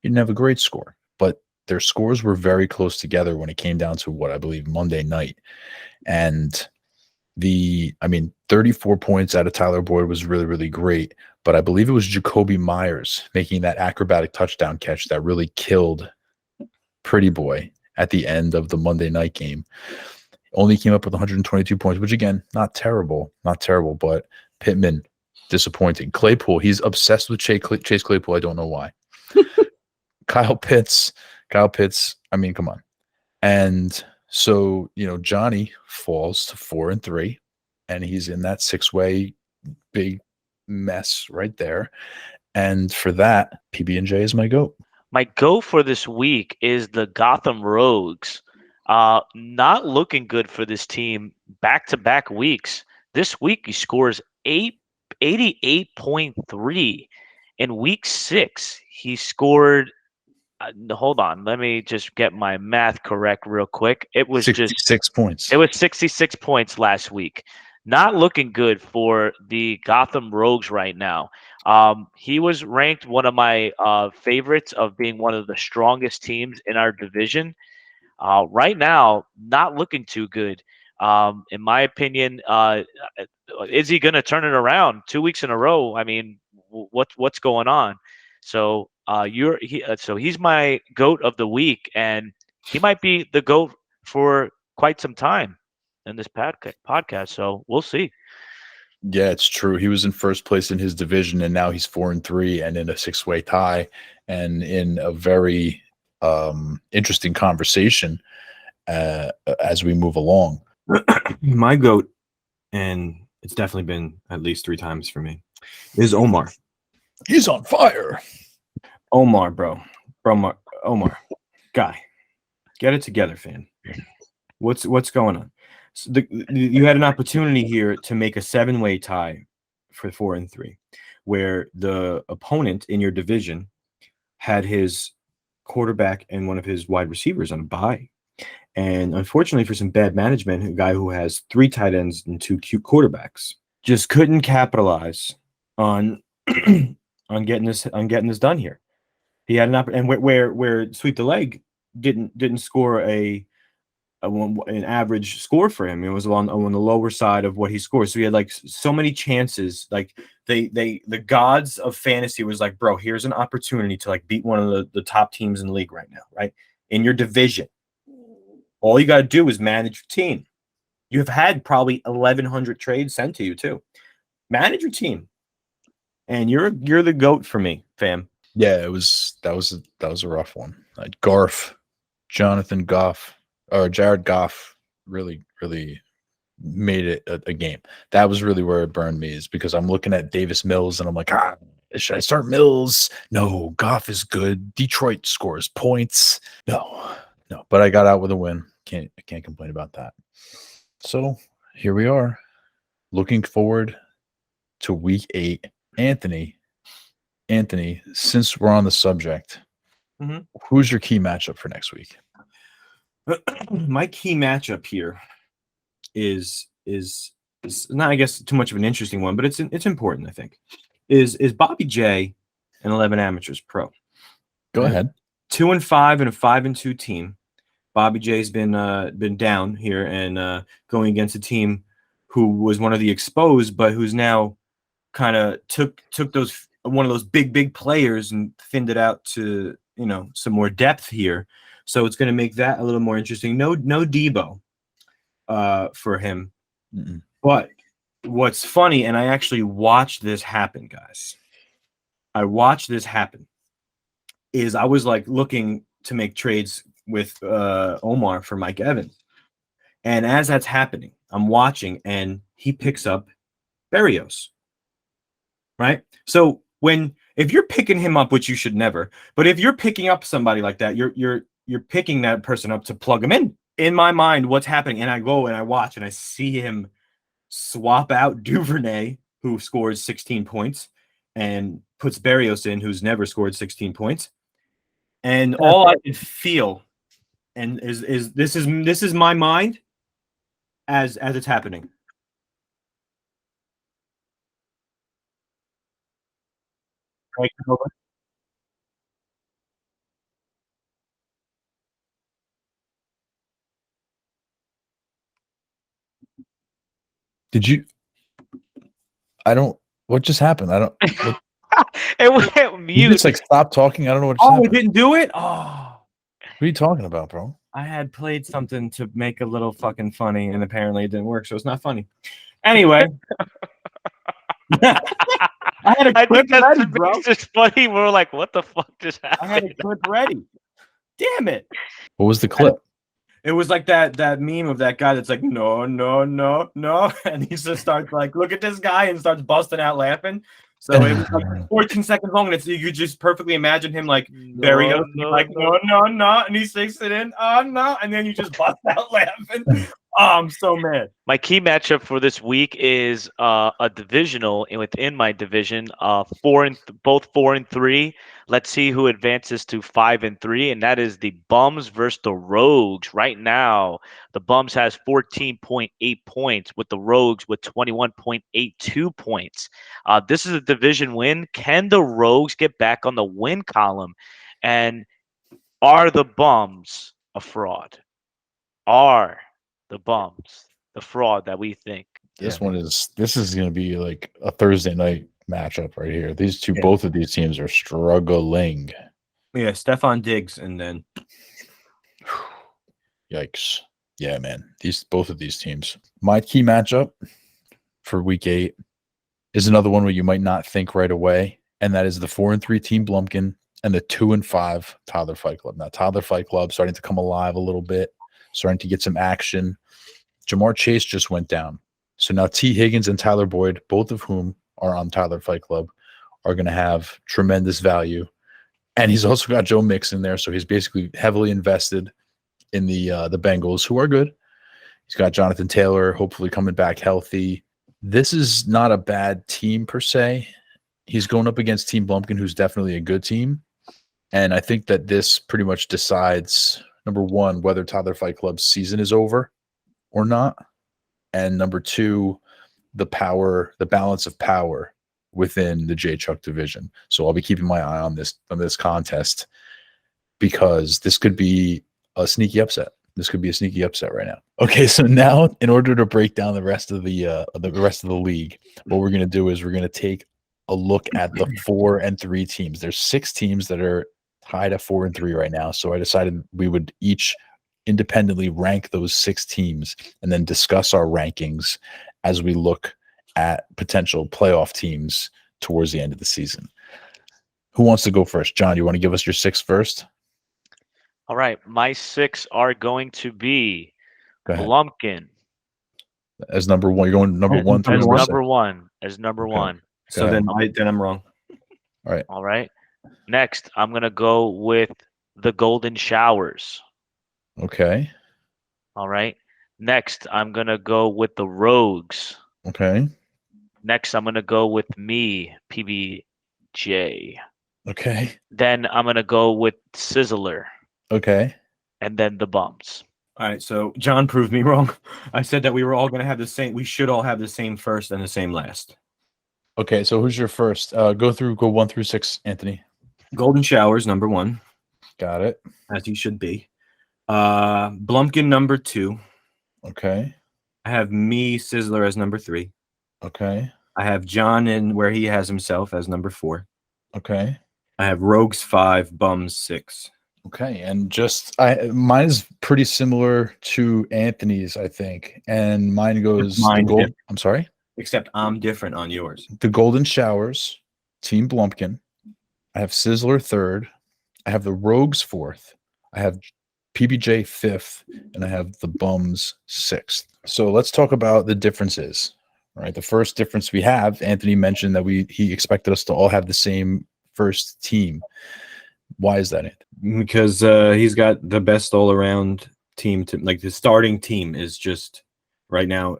He didn't have a great score, but their scores were very close together when it came down to what I believe Monday night. And 34 points out of Tyler Boyd was really, really great. But I believe it was Jacoby Myers making that acrobatic touchdown catch that really killed Pretty Boy at the end of the Monday night game. Only came up with 122 points, which again, not terrible, but Pittman, disappointing. Claypool, he's obsessed with Chase Claypool. I don't know why. Kyle Pitts, I mean, come on. And so, Jonny falls to 4-3, and he's in that 6-way big mess right there. And for that, PB&J is my GOAT. My GOAT for this week is the Gotham Rogues. Not looking good for this team back-to-back weeks. This week he scores 88.3, In week 6, he scored. Hold on, let me just get my math correct real quick. It was 66 points. It was 66 points last week. Not looking good for the Gotham Rogues right now. He was ranked one of my favorites of being one of the strongest teams in our division. Right now, not looking too good. In my opinion, is he going to turn it around 2 weeks in a row? I mean, what's going on? So so he's my GOAT of the week, and he might be the GOAT for quite some time in this podcast. So we'll see. Yeah, it's true. He was in first place in his division, and now he's 4-3 and in a 6-way tie, and in a very interesting conversation as we move along. My GOAT, and it's definitely been at least 3 times for me, is Omar. He's on fire. Omar, bro. Omar. Guy. Get it together, fan. What's going on? So you had an opportunity here to make a 7-way tie for 4-3, where the opponent in your division had his quarterback and one of his wide receivers on a bye. And unfortunately, for some bad management, a guy who has 3 tight ends and 2 cute quarterbacks just couldn't capitalize on on getting this done here. He had an opportunity, and where Sweep the Leg didn't score an average score for him. It was on the lower side of what he scored. So he had like so many chances. Like the gods of fantasy was like, bro, here's an opportunity to like beat one of the top teams in the league right now, right? In your division. All you got to do is manage your team. You have had probably 1,100 trades sent to you too. Manage your team, and you're the GOAT for me, fam. Yeah, that was a rough one. Jared Goff really made it a game. That was really where it burned me, is because I'm looking at Davis Mills and I'm like, should I start Mills? No, Goff is good. Detroit scores points. No, but I got out with a win. I can't complain about that. So here we are, looking forward to week 8. Anthony, since we're on the subject, who's your key matchup for next week? My key matchup here is not, I guess, too much of an interesting one, but it's important, I think. Is Bobby J and 11 Amateurs Pro? Go ahead. 2-5 and a 5-2 team. Bobby J's been down here and going against a team who was one of the exposed, but who's now kind of took one of those big players and thinned it out to some more depth here. So it's going to make that a little more interesting. No Debo for him. Mm-mm. But what's funny, and I actually watched this happen, guys. I watched this happen. Is I was like looking to make trades with Omar for Mike Evans. And as that's happening, I'm watching, and he picks up Berrios. Right? So if you're picking him up, which you should never, but if you're picking up somebody like that, you're picking that person up to plug him in. In my mind, what's happening? And I go and I watch and I see him swap out Duvernay, who scores 16 points, and puts Berrios in, who's never scored 16 points. And all I can feel, and is this is my mind as it's happening. Did you? What just happened? It went mute. You just like stop talking. I don't know what. Oh, we didn't do it. Oh, what are you talking about, bro? I had played something to make a little fucking funny, and apparently it didn't work, so it's not funny. Anyway, I had a clip ready, bro. It's just funny. We're like, what the fuck just happened? I had a clip ready. Damn it! What was the clip? It was like that meme of that guy that's like, no, and he just starts like, look at this guy, and starts busting out laughing. So it was like 14 seconds long, and you could just perfectly imagine him like Berrios, no, and he sticks it in, oh no, and then you just bust out laughing. I'm so mad. My key matchup for this week is a divisional and within my division, both 4-3. Let's see who advances to 5-3, and that is the Bums versus the Rogues. Right now, the Bums has 14.8 points, with the Rogues with 21.82 points. This is a division win. Can the Rogues get back on the win column? And are the Bums a fraud? Are the Bums the fraud that we think? This Yeah. one is going to be like a Thursday night matchup right here. These two, Yeah. both of these teams are struggling. Yeah, Stephon Diggs, and then Yikes. Yeah, man. Both of these teams. My key matchup for week 8 is another one where you might not think right away, and that is the 4-3 team Blumpkin and the 2-5 Toddler Fight Club. Now, Toddler Fight Club starting to come alive a little bit, starting to get some action. Jamar Chase just went down. So now T. Higgins and Tyler Boyd, both of whom are on Tyler Fight Club, are going to have tremendous value. And he's also got Joe Mixon there, so he's basically heavily invested in the Bengals, who are good. He's got Jonathan Taylor, hopefully coming back healthy. This is not a bad team per se. He's going up against Team Blumpkin, who's definitely a good team. And I think that this pretty much decides, number one, whether Toddler Fight Club's season is over or not. And number two, the balance of power within the J Chuck division. So I'll be keeping my eye on this contest, because this could be a sneaky upset. This could be a sneaky upset right now. Okay, so now in order to break down the rest of the league, what we're going to do is we're going to take a look at the 4-3 teams. There's 6 teams that are tied at 4-3 right now. So I decided we would each independently rank those 6 teams and then discuss our rankings as we look at potential playoff teams towards the end of the season. Who wants to go first? John, you want to give us your 6 first? All right, my 6 are going to be Go ahead. Blumpkin As number 1. You're going number 1 through as number number 6. 1. As number Okay. 1. So then I'm wrong. All right. All right. Next, I'm gonna go with the Golden Showers. Okay. All right. Next, I'm gonna go with the Rogues. Okay. Next, I'm gonna go with me, PBJ. Okay. Then I'm gonna go with Sizzler, Okay. and then the Bums. All right, so John proved me wrong. I said that we were all going to have the same. We should all have the same first and the same last. Okay. So who's your first? Go 1 through 6, Anthony. Golden Showers, number 1, Got it. as you should be. Blumpkin, number 2. Okay. I have me, Sizzler, as number 3. Okay. I have John in where he has himself as number 4. Okay. I have Rogues 5, Bums 6. Okay. And mine is pretty similar to Anthony's, I think. And mine goes I'm sorry? Except I'm different on yours. The Golden Showers, Team Blumpkin. I have Sizzler 3rd. I have the Rogues 4th. I have PBJ 5th, and I have the Bums 6th. So let's talk about the differences. All right. The first difference we have, Anthony mentioned that he expected us to all have the same first team. Why is that, Anthony? Because he's got the best all-around team. Like the starting team is just right now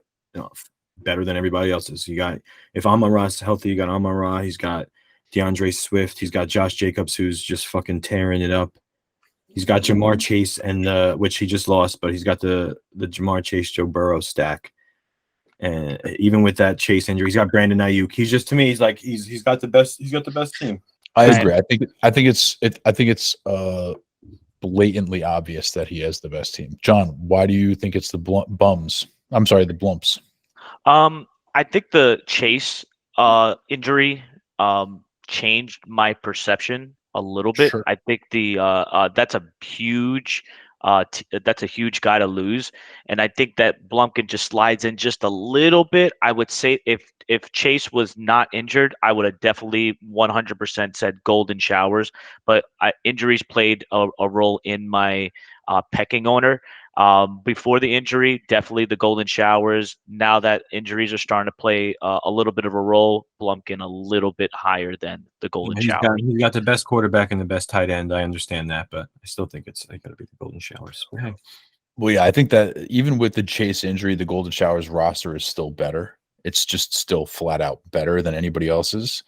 better than everybody else's. You got, if Amon-Ra's healthy, you got Amon-Ra. He's got DeAndre Swift. He's got Josh Jacobs, who's just fucking tearing it up. He's got Jamar Chase, and which he just lost, but he's got the Jamar Chase, Joe Burrow stack. And even with that Chase injury, he's got Brandon Ayuk. He's just, to me, he's like he's got the best. He's got the best team. I agree. I think it's blatantly obvious that he has the best team. John, why do you think it's the Bums? I'm sorry, the Blumps. I think the Chase injury changed my perception a little bit. Sure. I think that's a huge guy to lose, and I think that Blumpkin just slides in just a little bit. I would say if Chase was not injured, I would have definitely 100% said Golden Showers, but injuries played a role in my pecking order. Before the injury, definitely the Golden Showers. Now that injuries are starting to play a little bit of a role, Blumpkin a little bit higher than the Golden Showers. He's got the best quarterback and the best tight end. I understand that, but I still think it's got to be the Golden Showers. Okay. Well, yeah, I think that even with the Chase injury, the Golden Showers roster is still better. It's just still flat out better than anybody else's,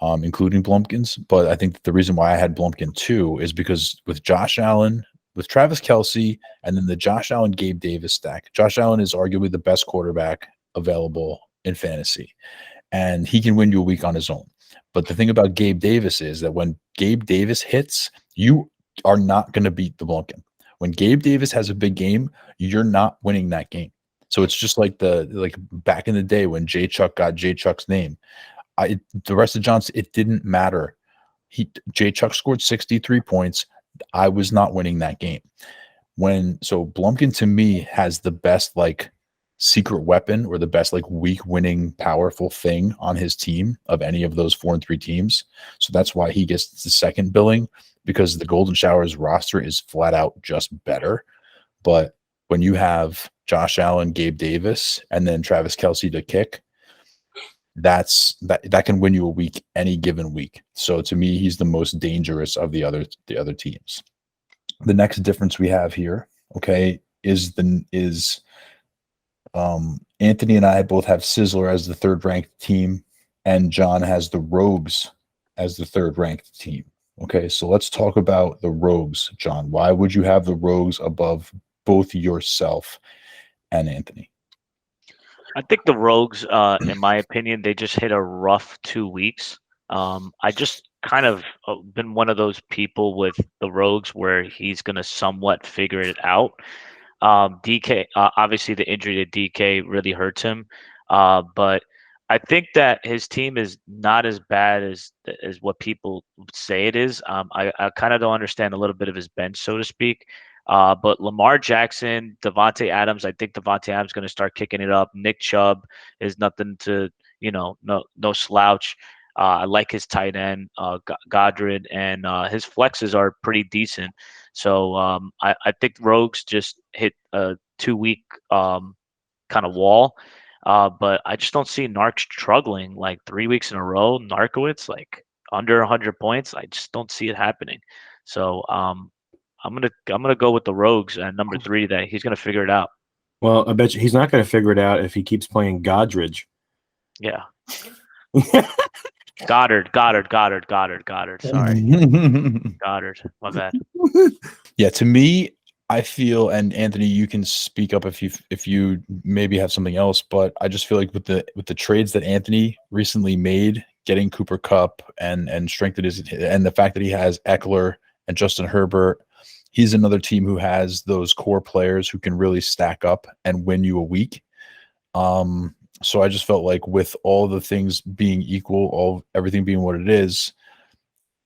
including Blumpkin's. But I think that the reason why I had Blumpkin too is because with Josh Allen, with Travis Kelce, and then the Josh Allen Gabe Davis stack. Josh Allen is arguably the best quarterback available in fantasy, and he can win you a week on his own. But the thing about Gabe Davis is that when Gabe Davis hits, you are not going to beat the Blumpkin. When Gabe Davis has a big game, you're not winning that game. So it's just like back in the day when Jay Chuck got Jay Chuck's name. The rest of Johnson, it didn't matter. Jay Chuck scored 63 points. I was not winning that game. So Blumpkin to me has the best like secret weapon or the best like week winning powerful thing on his team of any of those 4-3 teams. So that's why he gets the second billing, because the Golden Showers roster is flat out just better. But when you have Josh Allen, Gabe Davis, and then Travis Kelce to kick, that can win you a week any given week. So to me, he's the most dangerous of the other teams. The next difference we have here, okay, is Anthony and I both have Sizzler as the third ranked team, and John has the Rogues as the third ranked team. Okay, so let's talk about the Rogues, John. Why would you have the Rogues above both yourself and Anthony? I think the Rogues, in my opinion, they just hit a rough 2 weeks. I just kind of been one of those people with the Rogues where he's going to somewhat figure it out. DK, obviously the injury to DK really hurts him, but I think that his team is not as bad as what people say it is. I kind of don't understand a little bit of his bench, so to speak. But Lamar Jackson, Devontae Adams, I think Devontae Adams is going to start kicking it up. Nick Chubb is nothing to, no slouch. I like his tight end, Godred, and his flexes are pretty decent. So I think Rogues just hit a 2 week kind of wall. But I just don't see Narc struggling like 3 weeks in a row. Narkowitz, like under 100 points. I just don't see it happening. So I'm gonna go with the Rogues at number 3. That he's gonna figure it out. Well, I bet you he's not going to figure it out if he keeps playing Godridge. Yeah. Goddard. Sorry. Goddard. My bad. Yeah, to me, I feel, and Anthony, you can speak up if you maybe have something else, but I just feel like with the trades that Anthony recently made, getting Cooper Kupp and strengthened and the fact that he has Eckler and Justin Herbert, he's another team who has those core players who can really stack up and win you a week. So I just felt like with all the things being equal, everything being what it is,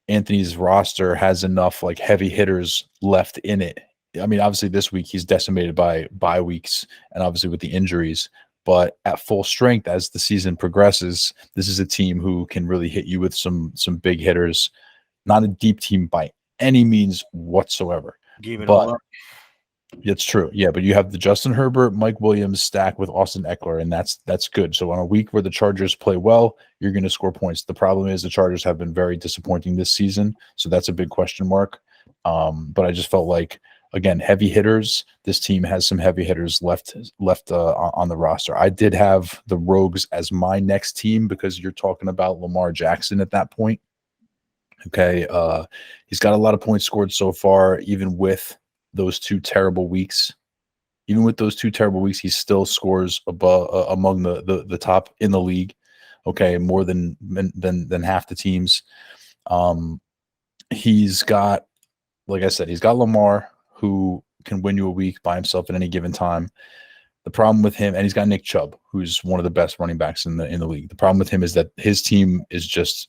Anthony's roster has enough like heavy hitters left in it. I mean, obviously this week he's decimated by bye weeks and obviously with the injuries, but at full strength as the season progresses, this is a team who can really hit you with some big hitters. Not a deep team by any means whatsoever. But it's true. Yeah, but you have the Justin Herbert, Mike Williams stack with Austin Eckler, and that's good. So on a week where the Chargers play well, you're going to score points. The problem is the Chargers have been very disappointing this season, so that's a big question mark. But I just felt like, again, heavy hitters. This team has some heavy hitters left on the roster. I did have the Rogues as my next team because you're talking about Lamar Jackson at that point. Okay, he's got a lot of points scored so far, even with those two terrible weeks. Even with those two terrible weeks, he still scores above among the top in the league. Okay, more than half the teams. He's got, like I said, he's got Lamar, who can win you a week by himself at any given time. The problem with him, and he's got Nick Chubb, who's one of the best running backs in the league. The problem with him is that his team is just,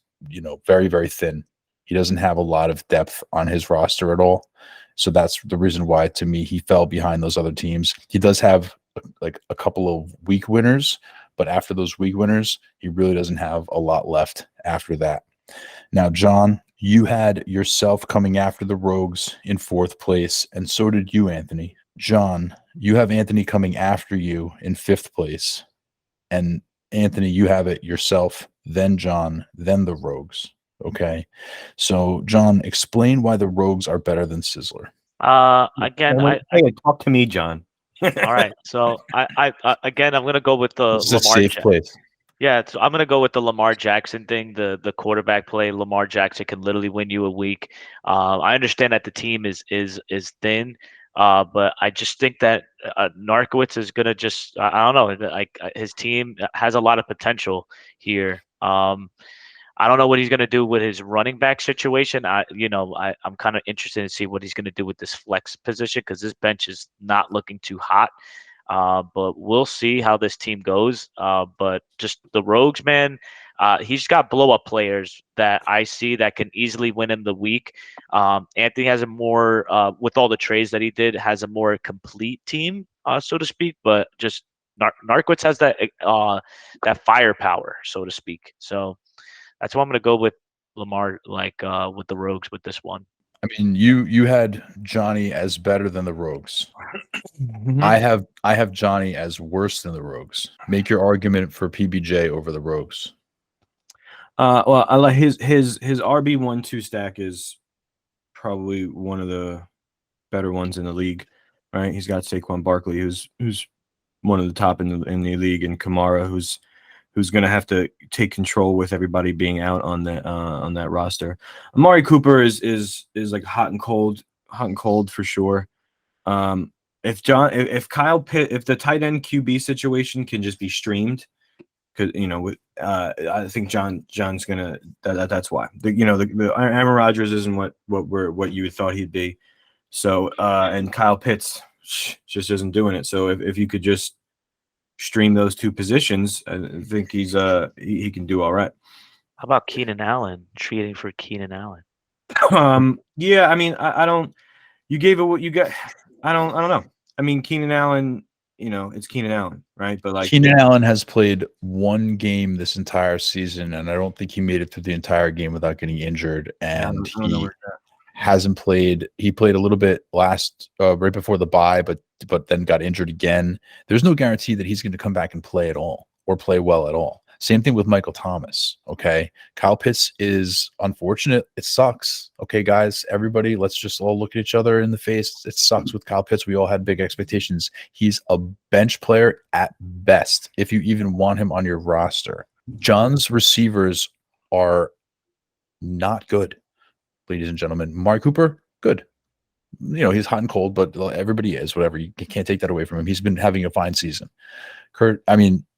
very, very thin. He doesn't have a lot of depth on his roster at all. So that's the reason why, to me, he fell behind those other teams. He does have like a couple of week winners, but after those week winners, he really doesn't have a lot left after that. Now, John, you had yourself coming after the Rogues in 4th place, and so did you, Anthony. John, you have Anthony coming after you in 5th place, and Anthony, you have it yourself, then John, then the Rogues. Okay, so John, explain why the Rogues are better than Sizzler. Again, Hey, talk to me, John. all right. So again, I'm gonna go with the This is a safe place. Yeah, I'm gonna go with the Lamar Jackson thing. The quarterback play. Lamar Jackson can literally win you a week. I understand that the team is thin, but I just think that Narkowitz is gonna just I don't know. Like his team has a lot of potential here. I don't know what he's going to do with his running back situation. I'm kind of interested to see what he's going to do with this flex position because this bench is not looking too hot. But we'll see how this team goes. But just the Rogues, man, he's got blow up players that I see that can easily win him the week. Anthony has a more, with all the trades that he did, has a more complete team, so to speak. But just Narkowitz has that firepower, so to speak. So that's why I'm gonna go with Lamar, with the Rogues with this one. I mean, you had Jonny as better than the Rogues. I have Jonny as worse than the Rogues. Make your argument for PBJ over the Rogues. Well, I like his RB1-2 stack is probably one of the better ones in the league, right? He's got Saquon Barkley, who's one of the top in the league, and Kamara, who's going to have to take control with everybody being out on that roster. Amari Cooper is like hot and cold for sure. If Kyle Pitt, if the tight end QB situation can just be streamed, because I think John's gonna that's why the Aaron Rodgers isn't what you thought he'd be. So and Kyle Pitts just isn't doing it. So if you could just stream those two positions, I think he can do all right. How about Keenan Allen? Treating for Keenan Allen. Yeah, I mean, I don't. You gave it what you got. I don't know. I mean, Keenan Allen, it's Keenan Allen, right? But like Keenan Allen has played one game this entire season, and I don't think he made it through the entire game without getting injured. And he hasn't played. He played a little bit last right before the bye, but then got injured again. There's no guarantee that he's going to come back and play at all or play well at all. Same thing with Michael Thomas. Okay. Kyle Pitts is unfortunate. It sucks. Okay, guys, everybody, let's just all look at each other in the face. It sucks with Kyle Pitts. We all had big expectations. He's a bench player at best, if you even want him on your roster. John's receivers are not good, ladies and gentlemen. Amari Cooper, good. He's hot and cold, but everybody is, whatever. You can't take that away from him. He's been having a fine season.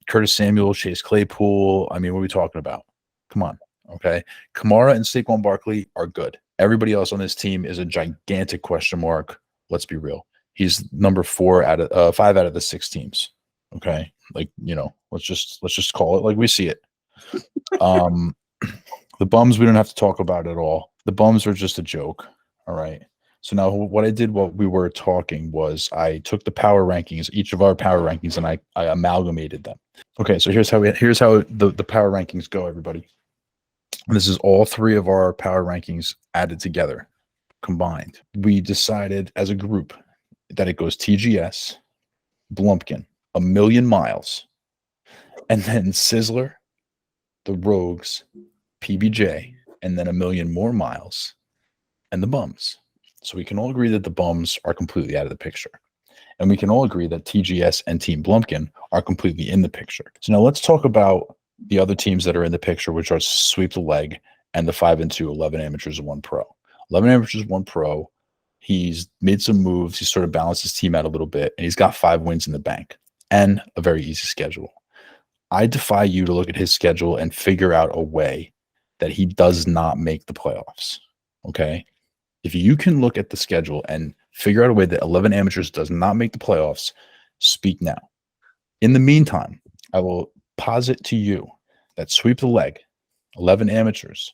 Curtis Samuel, Chase Claypool. I mean, what are we talking about? Come on. Okay. Kamara and Saquon Barkley are good. Everybody else on this team is a gigantic question mark. Let's be real. He's number 5 out of the 6 teams. Okay. Let's just call it like we see it. The bums, we don't have to talk about at all. The bums are just a joke. All right. So now what I did while we were talking was I took the power rankings, each of our power rankings, and I amalgamated them. Okay, so here's how the power rankings go, everybody. And this is all 3 of our power rankings added together, combined. We decided as a group that it goes TGS, Blumpkin, A Million Miles, and then Sizzler, the Rogues, PBJ, and then A Million More Miles, and the Bums. So we can all agree that the Bums are completely out of the picture. And we can all agree that TGS and Team Blumpkin are completely in the picture. So now let's talk about the other teams that are in the picture, which are Sweep the Leg and the 5-2, 11 Amateurs, 1 Pro. 11 Amateurs, 1 Pro. He's made some moves. He's sort of balanced his team out a little bit, and he's got 5 wins in the bank and a very easy schedule. I defy you to look at his schedule and figure out a way that he does not make the playoffs. Okay? If you can look at the schedule and figure out a way that 11 Amateurs does not make the playoffs, speak now. In the meantime, I will posit to you that Sweep the Leg, 11 Amateurs,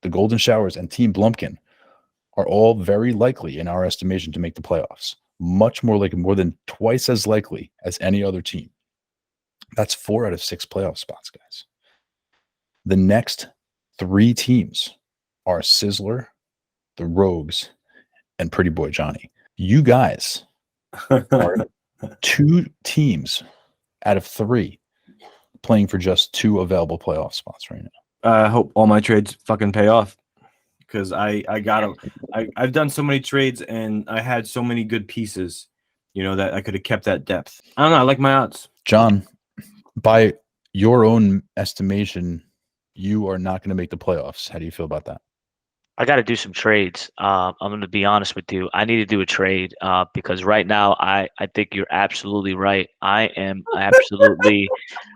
the Golden Showers, and Team Blumpkin are all very likely, in our estimation, to make the playoffs. Much more than twice as likely as any other team. That's 4 out of 6 playoff spots, guys. The next 3 teams are Sizzler, the Rogues, and Pretty Boy Jonny. You guys are 2 teams out of 3 playing for just 2 available playoff spots right now. I hope all my trades fucking pay off. because I've done so many trades and I had so many good pieces, that I could have kept that depth. I don't know. I like my odds. John, by your own estimation, you are not going to make the playoffs. How do you feel about that? I got to do some trades. I'm going to be honest with you. I need to do a trade because right now I think you're absolutely right. I am absolutely.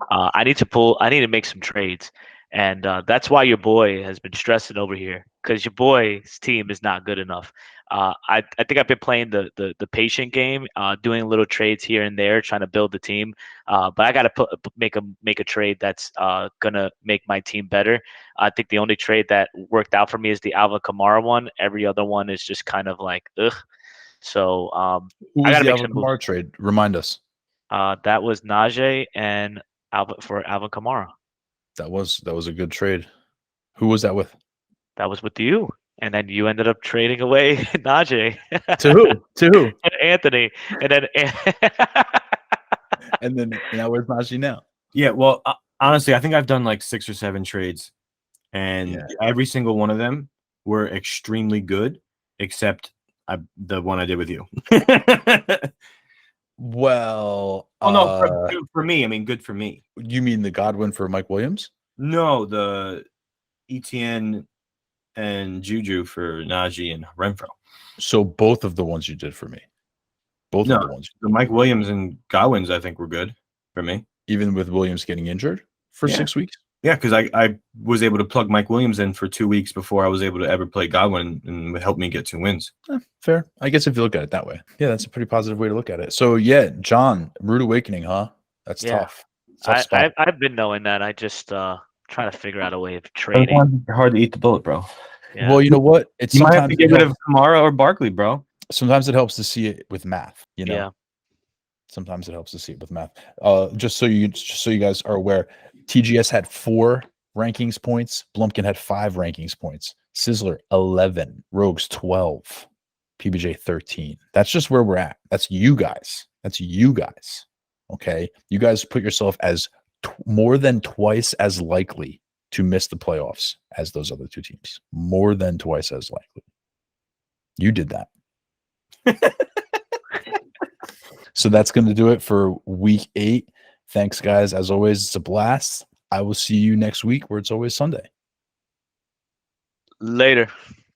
I need to make some trades, and that's why your boy has been stressing over here because your boy's team is not good enough. I think I've been playing the patient game, doing little trades here and there, trying to build the team. But I got to make a trade that's gonna make my team better. I think the only trade that worked out for me is the Alvin Kamara one. Every other one is just kind of like ugh. So Who I was got to the make Alvin some moves. Kamara trade? Remind us. That was Najee and Alvin Kamara. That was a good trade. Who was that with? That was with you, and then you ended up trading away Najee To who? To who? and Anthony, and then And then now where's Najee now? Yeah, well, honestly, I think I've done like 6 or 7 trades, and every single one of them were extremely good, except the one I did with you. Well, Oh no, for me. I mean, good for me. You mean the Godwin for Mike Williams? No, the ETN and Juju for Najee and Renfro. So both of the ones you did for me. Both of the ones. The Mike Williams and Godwins, I think, were good for me. Even with Williams getting injured for 6 weeks? Yeah, because I was able to plug Mike Williams in for 2 weeks before I was able to ever play Godwin, and it helped me get 2 wins. Fair. I guess if you look at it that way. Yeah, that's a pretty positive way to look at it. So, yeah, John, rude awakening, huh? That's tough. I've been knowing that. I just trying to figure out a way of trading. It's hard to eat the bullet, bro. Yeah. Well, you know what? You might have to get rid of Kamara or Barkley, bro. Sometimes it helps to see it with math, Yeah. Sometimes it helps to see it with math. Just so you guys are aware, TGS had 4 rankings points. Blumpkin had 5 rankings points. Sizzler 11. Rogues 12. PBJ 13. That's just where we're at. That's you guys. Okay, you guys put yourself as more than twice as likely to miss the playoffs as those other 2 teams. More than twice as likely. You did that. So that's going to do it for week 8. Thanks, guys. As always, it's a blast. I will see you next week where it's always Sunday. Later.